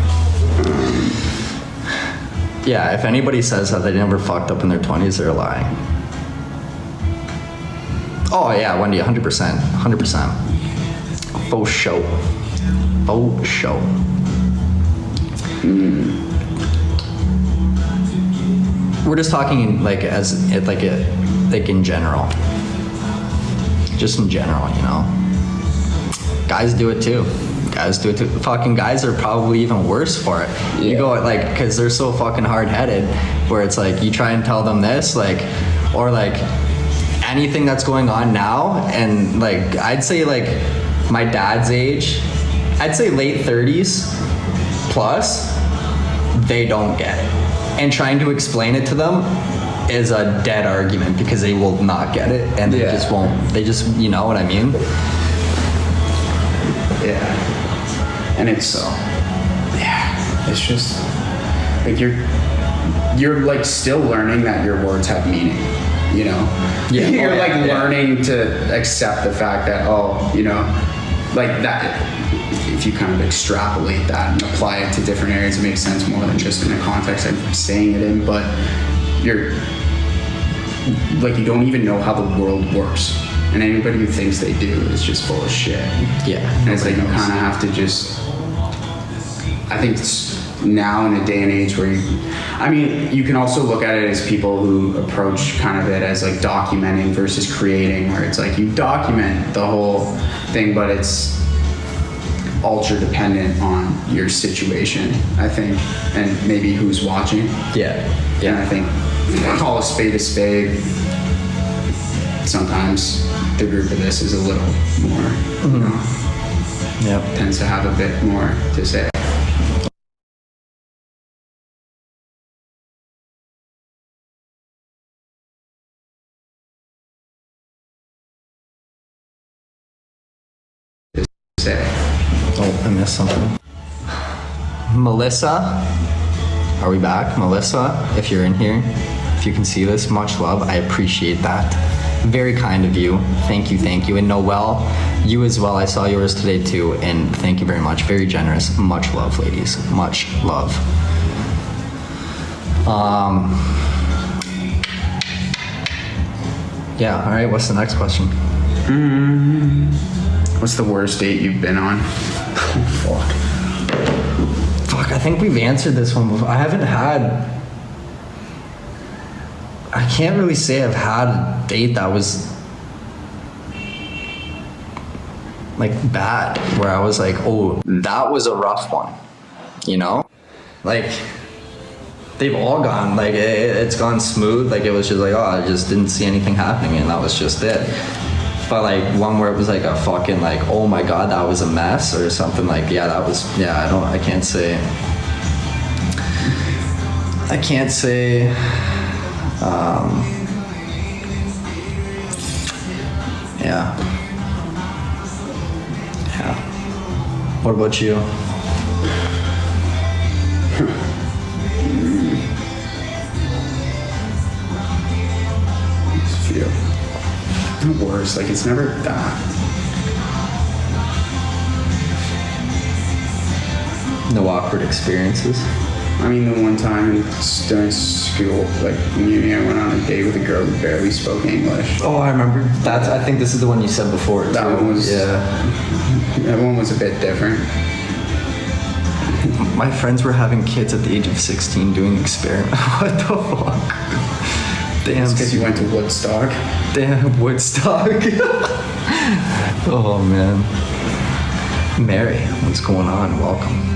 Speaker 1: Yeah, if anybody says that they never fucked up in their 20s, they're lying. Oh yeah, Wendy, 100%. 100%. Faux show. Faux show. We're just talking like in general. Just in general, you know. Guys do it too. guys do it too. Fucking guys are probably even worse for it. You
Speaker 2: Yeah.
Speaker 1: go like, because they're so fucking hard-headed, where it's like you try and tell them this, like, or like anything that's going on now, and like I'd say like my dad's age, I'd say late 30s plus, they don't get it. And trying to explain it to them is a dead argument because they will not get it and they
Speaker 2: Yeah.
Speaker 1: just won't. They just, you know what I mean?
Speaker 2: Yeah. And it's yeah, it's just like you're like still learning that your words have meaning, you know?
Speaker 1: Yeah.
Speaker 2: You're
Speaker 1: Oh, yeah,
Speaker 2: like
Speaker 1: yeah.
Speaker 2: learning to accept the fact that, oh, you know, like that if you kind of extrapolate that and apply it to different areas, it makes sense more than just in the context I'm saying it in, but you're like you don't even know how the world works. And anybody who thinks they do is just full of shit.
Speaker 1: Yeah.
Speaker 2: And it's like you
Speaker 1: nobody knows.
Speaker 2: kind of have to just. I think it's now in a day and age where I mean, you can also look at it as people who approach kind of it as like documenting versus creating, where it's like you document the whole thing, but it's ultra dependent on your situation, I think, and maybe who's watching.
Speaker 1: Yeah.
Speaker 2: And I think call a spade a spade. Sometimes the group of this is a little more, you know,
Speaker 1: Yep.
Speaker 2: tends to have a bit more to say.
Speaker 1: Oh, I missed something. Melissa, are we back? Melissa, if you're in here, if you can see this, much love. I appreciate that. Very kind of you. Thank you, thank you. And Noelle, you as well. I saw yours today too, and thank you very much. Very generous. Much love, ladies. Much love. Yeah, all right, what's the next question?
Speaker 2: What's the worst date you've been on?
Speaker 1: Fuck, I think we've answered this one before. I can't really say I've had a date that was like bad, where I was like, oh, that was a rough one, you know? Like, they've all gone, like, it's gone smooth, like, it was just like, oh, I just didn't see anything happening, and that was just it. But like, one where it was like a fucking, like, oh my god, that was a mess, or something, like, yeah, that was, yeah, I can't say, yeah. Yeah. What about you?
Speaker 2: Few. The worst, like it's never that.
Speaker 1: No awkward experiences?
Speaker 2: I mean, the one time during school, like in uni, I went on a date with a girl who barely spoke English.
Speaker 1: Oh, I remember. I think this is the one you said before.
Speaker 2: That
Speaker 1: too.
Speaker 2: one was-
Speaker 1: Yeah.
Speaker 2: That one was a bit different.
Speaker 1: My friends were having kids at the age of 16 doing experiments. What the fuck? Damn.
Speaker 2: It's because you went to Woodstock.
Speaker 1: Damn Woodstock. Oh man. Mary, what's going on? Welcome.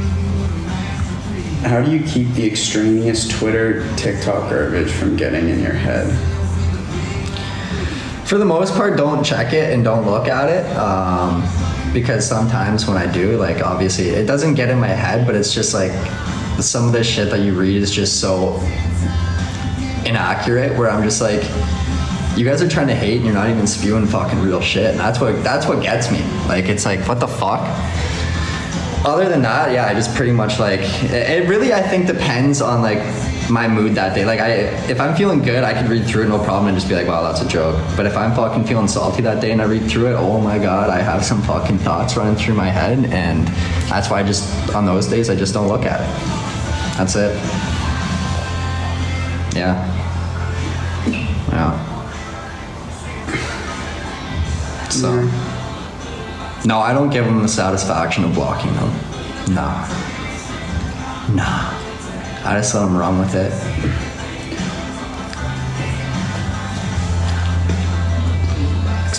Speaker 2: How do you keep the extraneous Twitter, TikTok garbage from getting in your head?
Speaker 1: For the most part, don't check it and don't look at it. Because sometimes when I do, like, obviously it doesn't get in my head, but it's just like some of the shit that you read is just so inaccurate, where I'm just like, you guys are trying to hate and you're not even spewing fucking real shit. And that's what gets me. Like, it's like, what the fuck? Other than that, yeah, I just pretty much like, it really, I think, depends on like my mood that day. Like, if I'm feeling good, I can read through it no problem and just be like, wow, that's a joke. But if I'm fucking feeling salty that day and I read through it, oh my god, I have some fucking thoughts running through my head, and that's why on those days, I just don't look at it. That's it. Yeah. So, no, I don't give them the satisfaction of blocking them. Nah. I just let them run with it.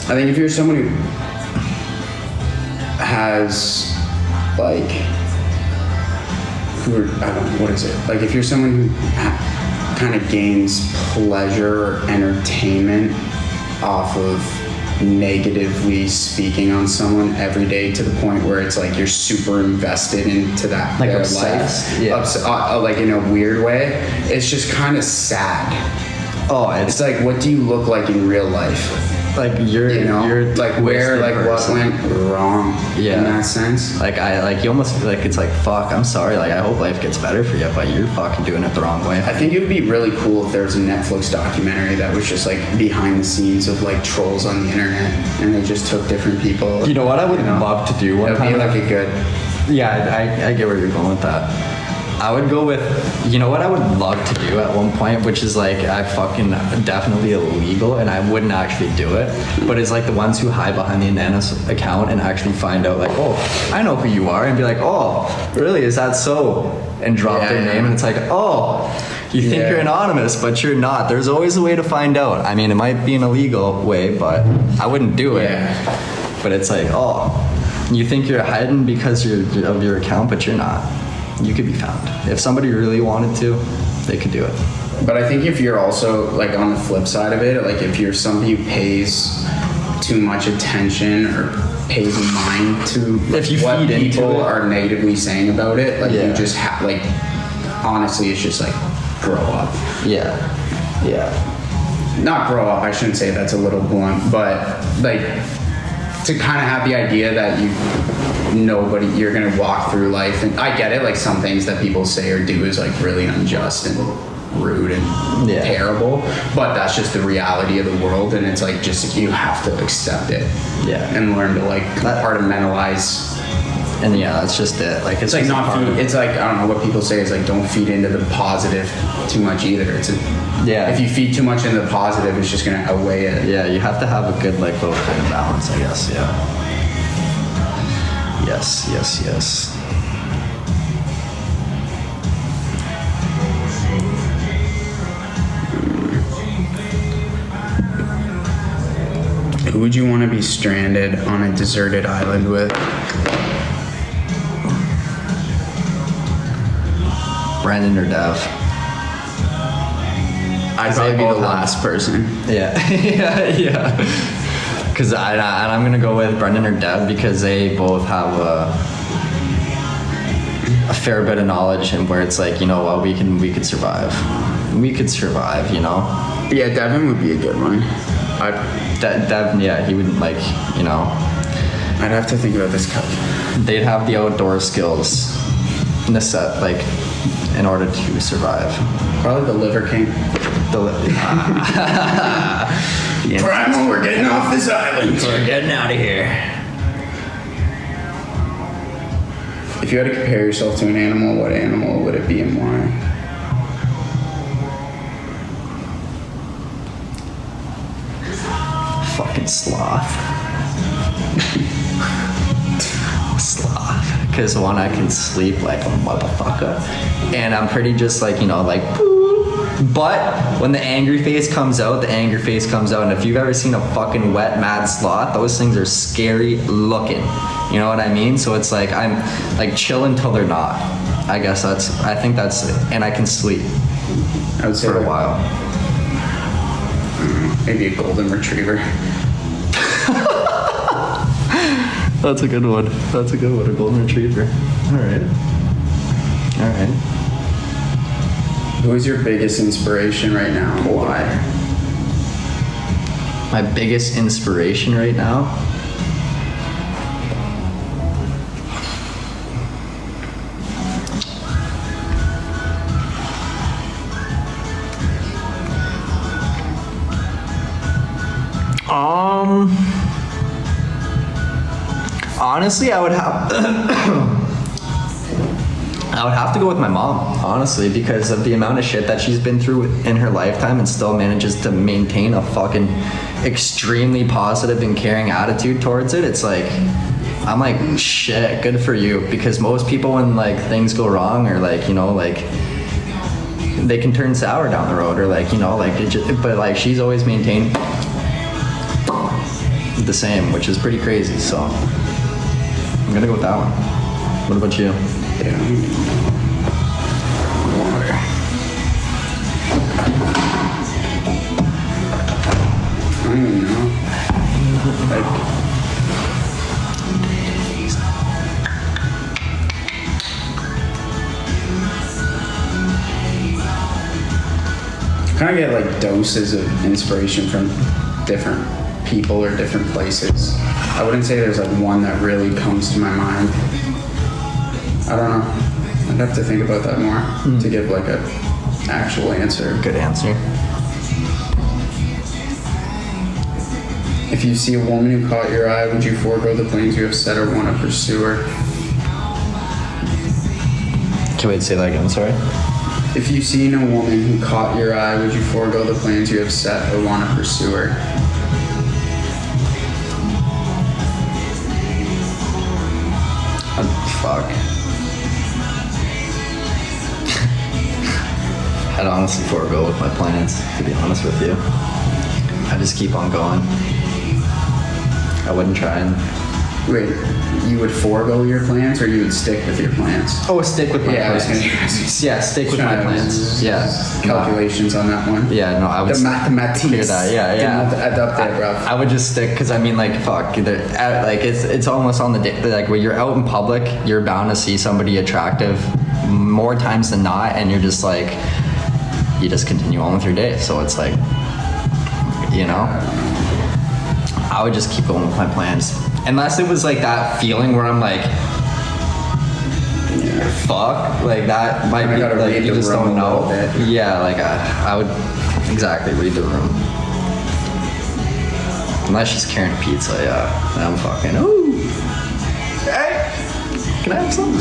Speaker 2: I think if you're someone who has like, who are, I don't know, what is it? Like if you're someone who kind of gains pleasure or entertainment off of negatively speaking on someone every day to the point where it's like you're super invested into that
Speaker 1: Like
Speaker 2: their
Speaker 1: obsessed,
Speaker 2: life,
Speaker 1: yeah.
Speaker 2: like in a weird way, it's just kind of sad.
Speaker 1: Oh,
Speaker 2: It's like, what do you look like in real life?
Speaker 1: like you're
Speaker 2: Like where,
Speaker 1: twisted
Speaker 2: like
Speaker 1: person.
Speaker 2: what went wrong
Speaker 1: Yeah.
Speaker 2: in that sense?
Speaker 1: Like you almost feel like it's like, fuck, I'm sorry, like I hope life gets better for you, but you're fucking doing it the wrong way.
Speaker 2: I think it would be really cool if there was a Netflix documentary that was just like behind the scenes of like trolls on the internet, and they just took different people.
Speaker 1: You know what I would love to do one
Speaker 2: That'd be
Speaker 1: time?
Speaker 2: like a good.
Speaker 1: Yeah, I get where you're going with that. I would go with, you know what I would love to do at one point, which is like, I fucking definitely illegal and I wouldn't actually do it, but it's like the ones who hide behind the Anonymous account and actually find out like, oh, I know who you are, and be like, oh, really, is that so? And drop their
Speaker 2: Yeah.
Speaker 1: name, and it's like, oh, you think
Speaker 2: Yeah.
Speaker 1: you're anonymous, but you're not. There's always a way to find out. I mean, it might be an illegal way, but I wouldn't do it.
Speaker 2: Yeah.
Speaker 1: But it's like, oh, you think you're hiding because of your account, but you're not. You could be found. If somebody really wanted to, they could do it.
Speaker 2: But I think if you're also like on the flip side of it, like if you're somebody who pays too much attention or pays mind to
Speaker 1: If you
Speaker 2: what
Speaker 1: feed into
Speaker 2: people
Speaker 1: it.
Speaker 2: are negatively saying about it, like
Speaker 1: Yeah.
Speaker 2: you just have like, honestly, it's just like grow up.
Speaker 1: Yeah. Yeah.
Speaker 2: Not grow up, I shouldn't say that's a little blunt, but like to kind of have the idea that you're gonna walk through life, and I get it, like some things that people say or do is like really unjust and rude and
Speaker 1: Yeah.
Speaker 2: terrible, but that's just the reality of the world, and it's like just you have to accept it,
Speaker 1: Yeah.
Speaker 2: and learn to like compartmentalize.
Speaker 1: And yeah, that's just it. Like
Speaker 2: It's like
Speaker 1: just a
Speaker 2: not
Speaker 1: part of
Speaker 2: feed,
Speaker 1: it.
Speaker 2: it's like I don't know what people say is like don't feed into the positive too much either.
Speaker 1: Yeah.
Speaker 2: If you feed too much into the positive, it's just gonna outweigh it.
Speaker 1: Yeah, you have to have a good like both kind of balance, I guess. Yeah. Yes.
Speaker 2: Who would you want to be stranded on a deserted island with?
Speaker 1: Brandon or Dev?
Speaker 2: I'd
Speaker 1: They
Speaker 2: probably be the
Speaker 1: both have-
Speaker 2: last person.
Speaker 1: Yeah, yeah. Because I'm gonna go with Brendan or Deb because they both have a fair bit of knowledge, and where it's like, you know what, we could survive. We could survive, you know.
Speaker 2: Yeah, Devin would be a good one.
Speaker 1: Deb, yeah, he wouldn't like, you know.
Speaker 2: I'd have to think about this cup.
Speaker 1: They'd have the outdoor skills, like, in order to survive.
Speaker 2: Probably the Liver King.
Speaker 1: Yeah.
Speaker 2: Primal, we're getting off this island.
Speaker 1: We're getting out of here.
Speaker 2: If you had to compare yourself to an animal, what animal would it be and why?
Speaker 1: Fucking sloth. Sloth. Because one, I can sleep like a motherfucker. And I'm pretty just like, you know, like, but when the angry face comes out, the angry face comes out. And if you've ever seen a fucking wet, mad sloth, those things are scary looking. You know what I mean? So it's like, I'm like chill until they're not. I guess I think that's it. And I can sleep
Speaker 2: I would say
Speaker 1: for a while.
Speaker 2: Maybe a golden retriever.
Speaker 1: That's a good one. A golden retriever. All right.
Speaker 2: Who is your biggest inspiration right now? Why?
Speaker 1: My biggest inspiration right now? Honestly, I would have to go with my mom, honestly, because of the amount of shit that she's been through in her lifetime and still manages to maintain a fucking extremely positive and caring attitude towards it. It's like, I'm like, shit, good for you. Because most people, when like things go wrong or like, you know, like they can turn sour down the road or like, you know, like it just, but like she's always maintained the same, which is pretty crazy. So I'm gonna go with that one. What about you?
Speaker 2: Yeah, I don't even know. Water. I don't even know. Like, kind of get like doses of inspiration from different people or different places. I wouldn't say there's like one that really comes to my mind. I don't know. I'd have to think about that more to give like a actual answer.
Speaker 1: Good answer.
Speaker 2: If you see a woman who caught your eye, would you forego the plans you have set or want to pursue her?
Speaker 1: Can we say that again? Sorry.
Speaker 2: If you seen a woman who caught your eye, would you forego the plans you have set or want to pursue her?
Speaker 1: Fuck. I'd honestly forego with my plans, to be honest with you. I just keep on going. I wouldn't try and...
Speaker 2: Wait, you would forego your plans or you would stick with your plans?
Speaker 1: Oh, stick with my
Speaker 2: Yeah, I was
Speaker 1: plans.
Speaker 2: gonna-
Speaker 1: Yeah, stick with my plans. Yeah.
Speaker 2: Calculations on that one.
Speaker 1: Yeah, no, I would...
Speaker 2: The mathematics.
Speaker 1: Hear that, yeah.
Speaker 2: Add up there, bro.
Speaker 1: I would just stick, because I mean, like, fuck, like, it's almost on the day, like, when you're out in public, you're bound to see somebody attractive more times than not, and you're just like, you just continue on with your day. So it's like, you know, I would just keep going with my plans. Unless it was like that feeling where I'm like, fuck, like that might be,
Speaker 2: gotta
Speaker 1: like,
Speaker 2: read
Speaker 1: you
Speaker 2: the
Speaker 1: just
Speaker 2: room
Speaker 1: don't
Speaker 2: a little
Speaker 1: know.
Speaker 2: bit.
Speaker 1: Yeah, like I would exactly read the room. Unless she's carrying pizza, yeah. Then I'm fucking, ooh. Hey, can I have some?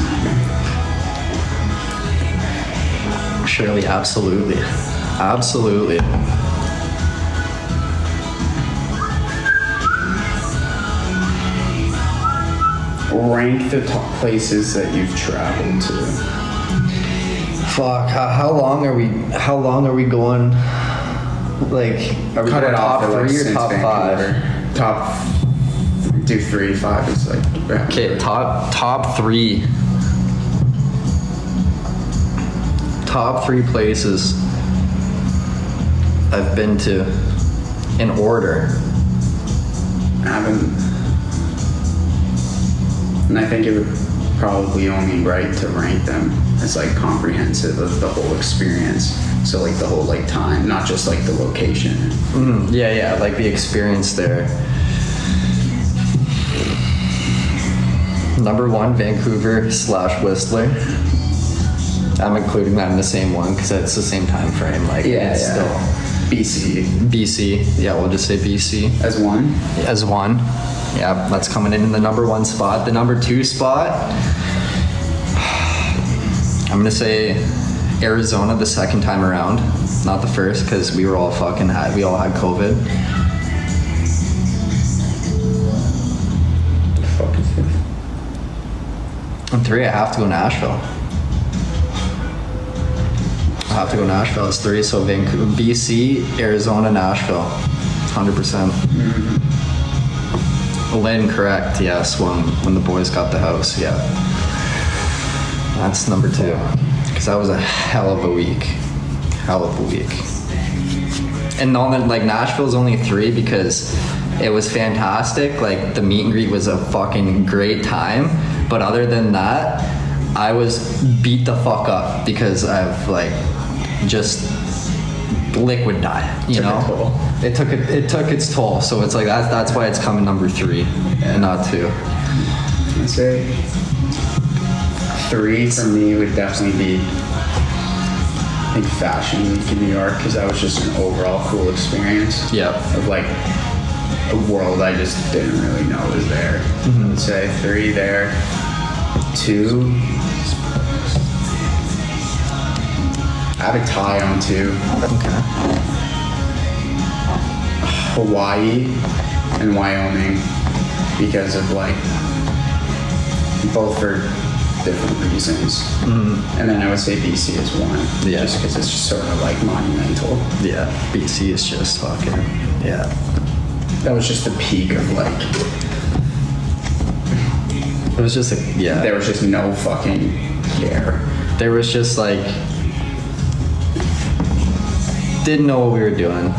Speaker 1: Surely, absolutely. Absolutely.
Speaker 2: Rank the top places that you've traveled to.
Speaker 1: Fuck, how long are we going? Like, are we
Speaker 2: Cut
Speaker 1: going
Speaker 2: it off
Speaker 1: top
Speaker 2: for, like,
Speaker 1: three or
Speaker 2: since
Speaker 1: top
Speaker 2: Vancouver.
Speaker 1: five?
Speaker 2: Do 3, 5 is like...
Speaker 1: Okay, top three. Top 3 places I've been to in order.
Speaker 2: I haven't... And I think it would probably only right to rank them as like comprehensive of the whole experience. So like the whole like time, not just like the location.
Speaker 1: Yeah, like the experience there. Number 1, Vancouver / Whistler. I'm including that in the same one because it's the same time frame. Like, it's still
Speaker 2: BC
Speaker 1: BC. Yeah, we'll just say BC
Speaker 2: as one.
Speaker 1: as one. Yeah, that's coming in the number 1 spot. The number 2 spot, I'm gonna say Arizona the second time around, not the first, because we all had COVID.
Speaker 2: The fuck is this?
Speaker 1: And 3, I have to go Nashville. I have to go Nashville. It's 3, so Vancouver, BC, Arizona, Nashville, 100%. Lynn, correct? Yes, when the boys got the house. Yeah, that's number 2. Because that was a hell of a week. And then like Nashville's only 3 because it was fantastic. Like the meet and greet was a fucking great time. But other than that, I was beat the fuck up because I've like just liquid diet, you
Speaker 2: Took a
Speaker 1: know?
Speaker 2: toll.
Speaker 1: It took its toll. So it's like that's why it's coming number 3 and not 2.
Speaker 2: I'd say 3 for me would definitely be, I think, Fashion Week in New York, because that was just an overall cool experience.
Speaker 1: Yeah.
Speaker 2: Of like a world I just didn't really know was there. I'd say 3 there. 2, I have a tie on 2.
Speaker 1: Okay.
Speaker 2: Hawaii and Wyoming, because of like both for different reasons. And then I would say BC as 1,
Speaker 1: Yeah.
Speaker 2: just because it's just sort of like monumental.
Speaker 1: Yeah, BC is just fucking, yeah.
Speaker 2: That was just the peak of like
Speaker 1: It was just yeah.
Speaker 2: There was just no fucking care.
Speaker 1: There was just like, didn't know what we were doing.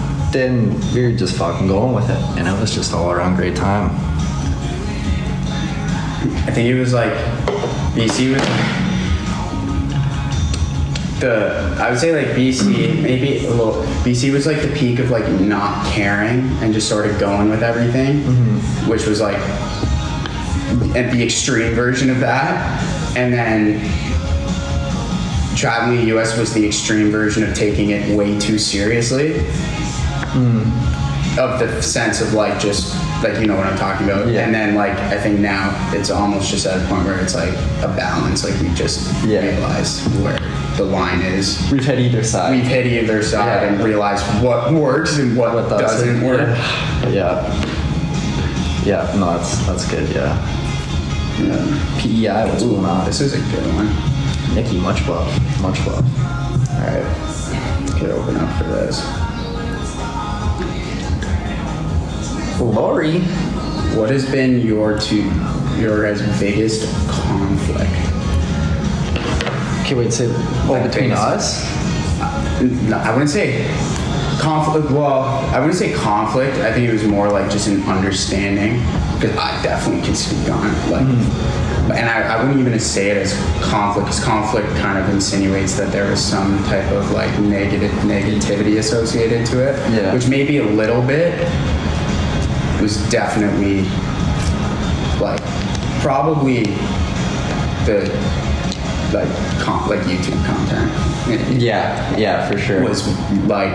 Speaker 1: We were just fucking going with it, and it was just all around great time.
Speaker 2: I think it was like BC was I would say like BC, maybe a little. BC was like the peak of like not caring and just sort of going with everything, which was like at the extreme version of that. And then traveling the US was the extreme version of taking it way too seriously. Of the sense of like just like, you know what I'm talking about.
Speaker 1: Yeah.
Speaker 2: And then like I think now it's almost just at a point where it's like a balance. Like we just realize where the line is.
Speaker 1: We've hit either side.
Speaker 2: We've hit either side and realized what works and what doesn't work.
Speaker 1: Yeah, no, that's good, yeah. PEI, what's going on?
Speaker 2: This is a good one.
Speaker 1: Nikki, much love.
Speaker 2: Alright, get open up for this.
Speaker 1: Lori.
Speaker 2: What has been your guys' biggest conflict?
Speaker 1: Okay, wait, say, between us?
Speaker 2: No, I wouldn't say conflict. Well, I wouldn't say conflict. I think it was more like just an understanding, because I definitely can speak on it. Like, and I wouldn't even say it as conflict, because conflict kind of insinuates that there is some type of like negativity associated to it.
Speaker 1: Yeah.
Speaker 2: Which maybe a little bit. Was definitely like probably the like YouTube content.
Speaker 1: Yeah, for sure.
Speaker 2: Was like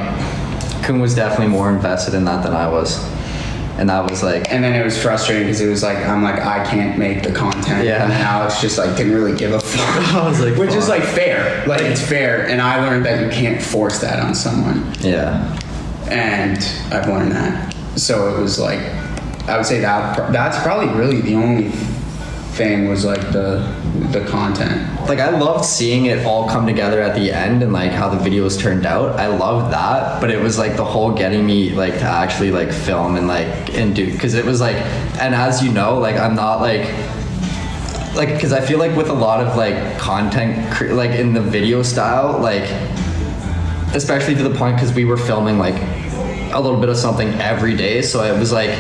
Speaker 1: Kun was definitely more invested in that than I was, and that was like.
Speaker 2: And then it was frustrating because it was like I'm like I can't make the content.
Speaker 1: Yeah.
Speaker 2: And Alex just like didn't really give a fuck.
Speaker 1: I was like,
Speaker 2: which is like fair. Like it's fair, and I learned that you can't force that on someone.
Speaker 1: Yeah.
Speaker 2: And I've learned that. So it was like, I would say that's probably really the only thing was like the content.
Speaker 1: Like I loved seeing it all come together at the end and like how the videos turned out. I loved that, but it was like the whole getting me like to actually like film and do, because it was like, and as you know, like I'm not like because I feel like with a lot of like content like in the video style, like especially to the point because we were filming like a little bit of something every day, so it was like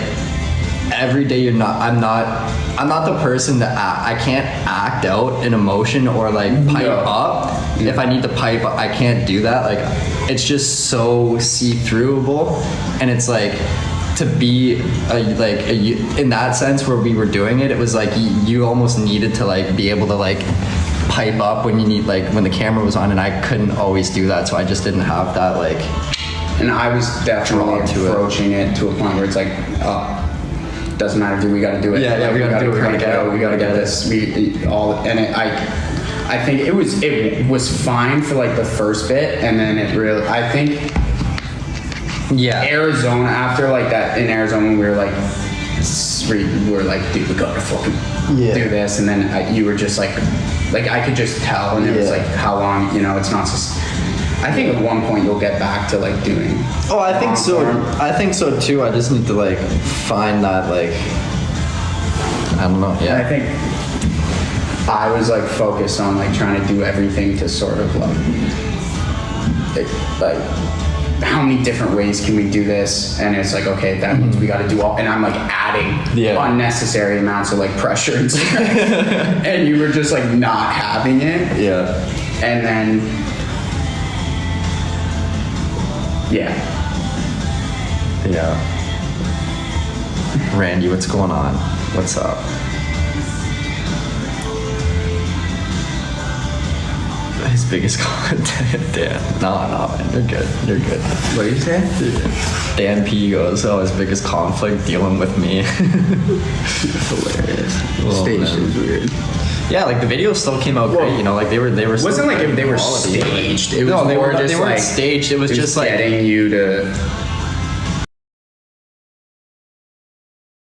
Speaker 1: every day I'm not the person that I can't act out an emotion or like pipe up. If I need to pipe up, I can't do that. Like it's just so see-throughable, and it's like to be in that sense where we were doing it, it was like you almost needed to like be able to like pipe up when you need, like when the camera was on, and I couldn't always do that, so I just didn't have that like.
Speaker 2: And I was definitely approaching it to a point where it's like, doesn't matter, dude. We got to do it.
Speaker 1: Yeah,
Speaker 2: like,
Speaker 1: we got to do it.
Speaker 2: We got to get this. I think it was fine for like the first bit, and then it really. I think.
Speaker 1: Yeah.
Speaker 2: Arizona, after like that in Arizona, when we were like, dude, we gotta fucking do this, and then you were just like I could just tell, and it was like how long, it's not just. I think at one point you'll get back to like doing.
Speaker 1: Oh, I think so. I think so too. I just need to like find that like. I don't know. Yeah.
Speaker 2: And I think I was like focused on like trying to do everything to sort of like how many different ways can we do this? And it's like, okay, that means we got to do all, and I'm like adding unnecessary amounts of like pressure and stress. And you were just like not having it.
Speaker 1: Yeah.
Speaker 2: And then. Yeah.
Speaker 1: Randy, what's going on? What's up? His biggest content, Dan. No, man, you're good.
Speaker 2: What did you say?
Speaker 1: Dan P goes, his biggest conflict dealing with me.
Speaker 2: Hilarious.
Speaker 1: Stage
Speaker 2: is weird.
Speaker 1: Yeah, like the videos still came out great, like they were.
Speaker 2: It wasn't like they were
Speaker 1: quality.
Speaker 2: staged. It was
Speaker 1: no, they
Speaker 2: more
Speaker 1: weren't.
Speaker 2: just
Speaker 1: They weren't
Speaker 2: like
Speaker 1: staged. It was just like
Speaker 2: getting you to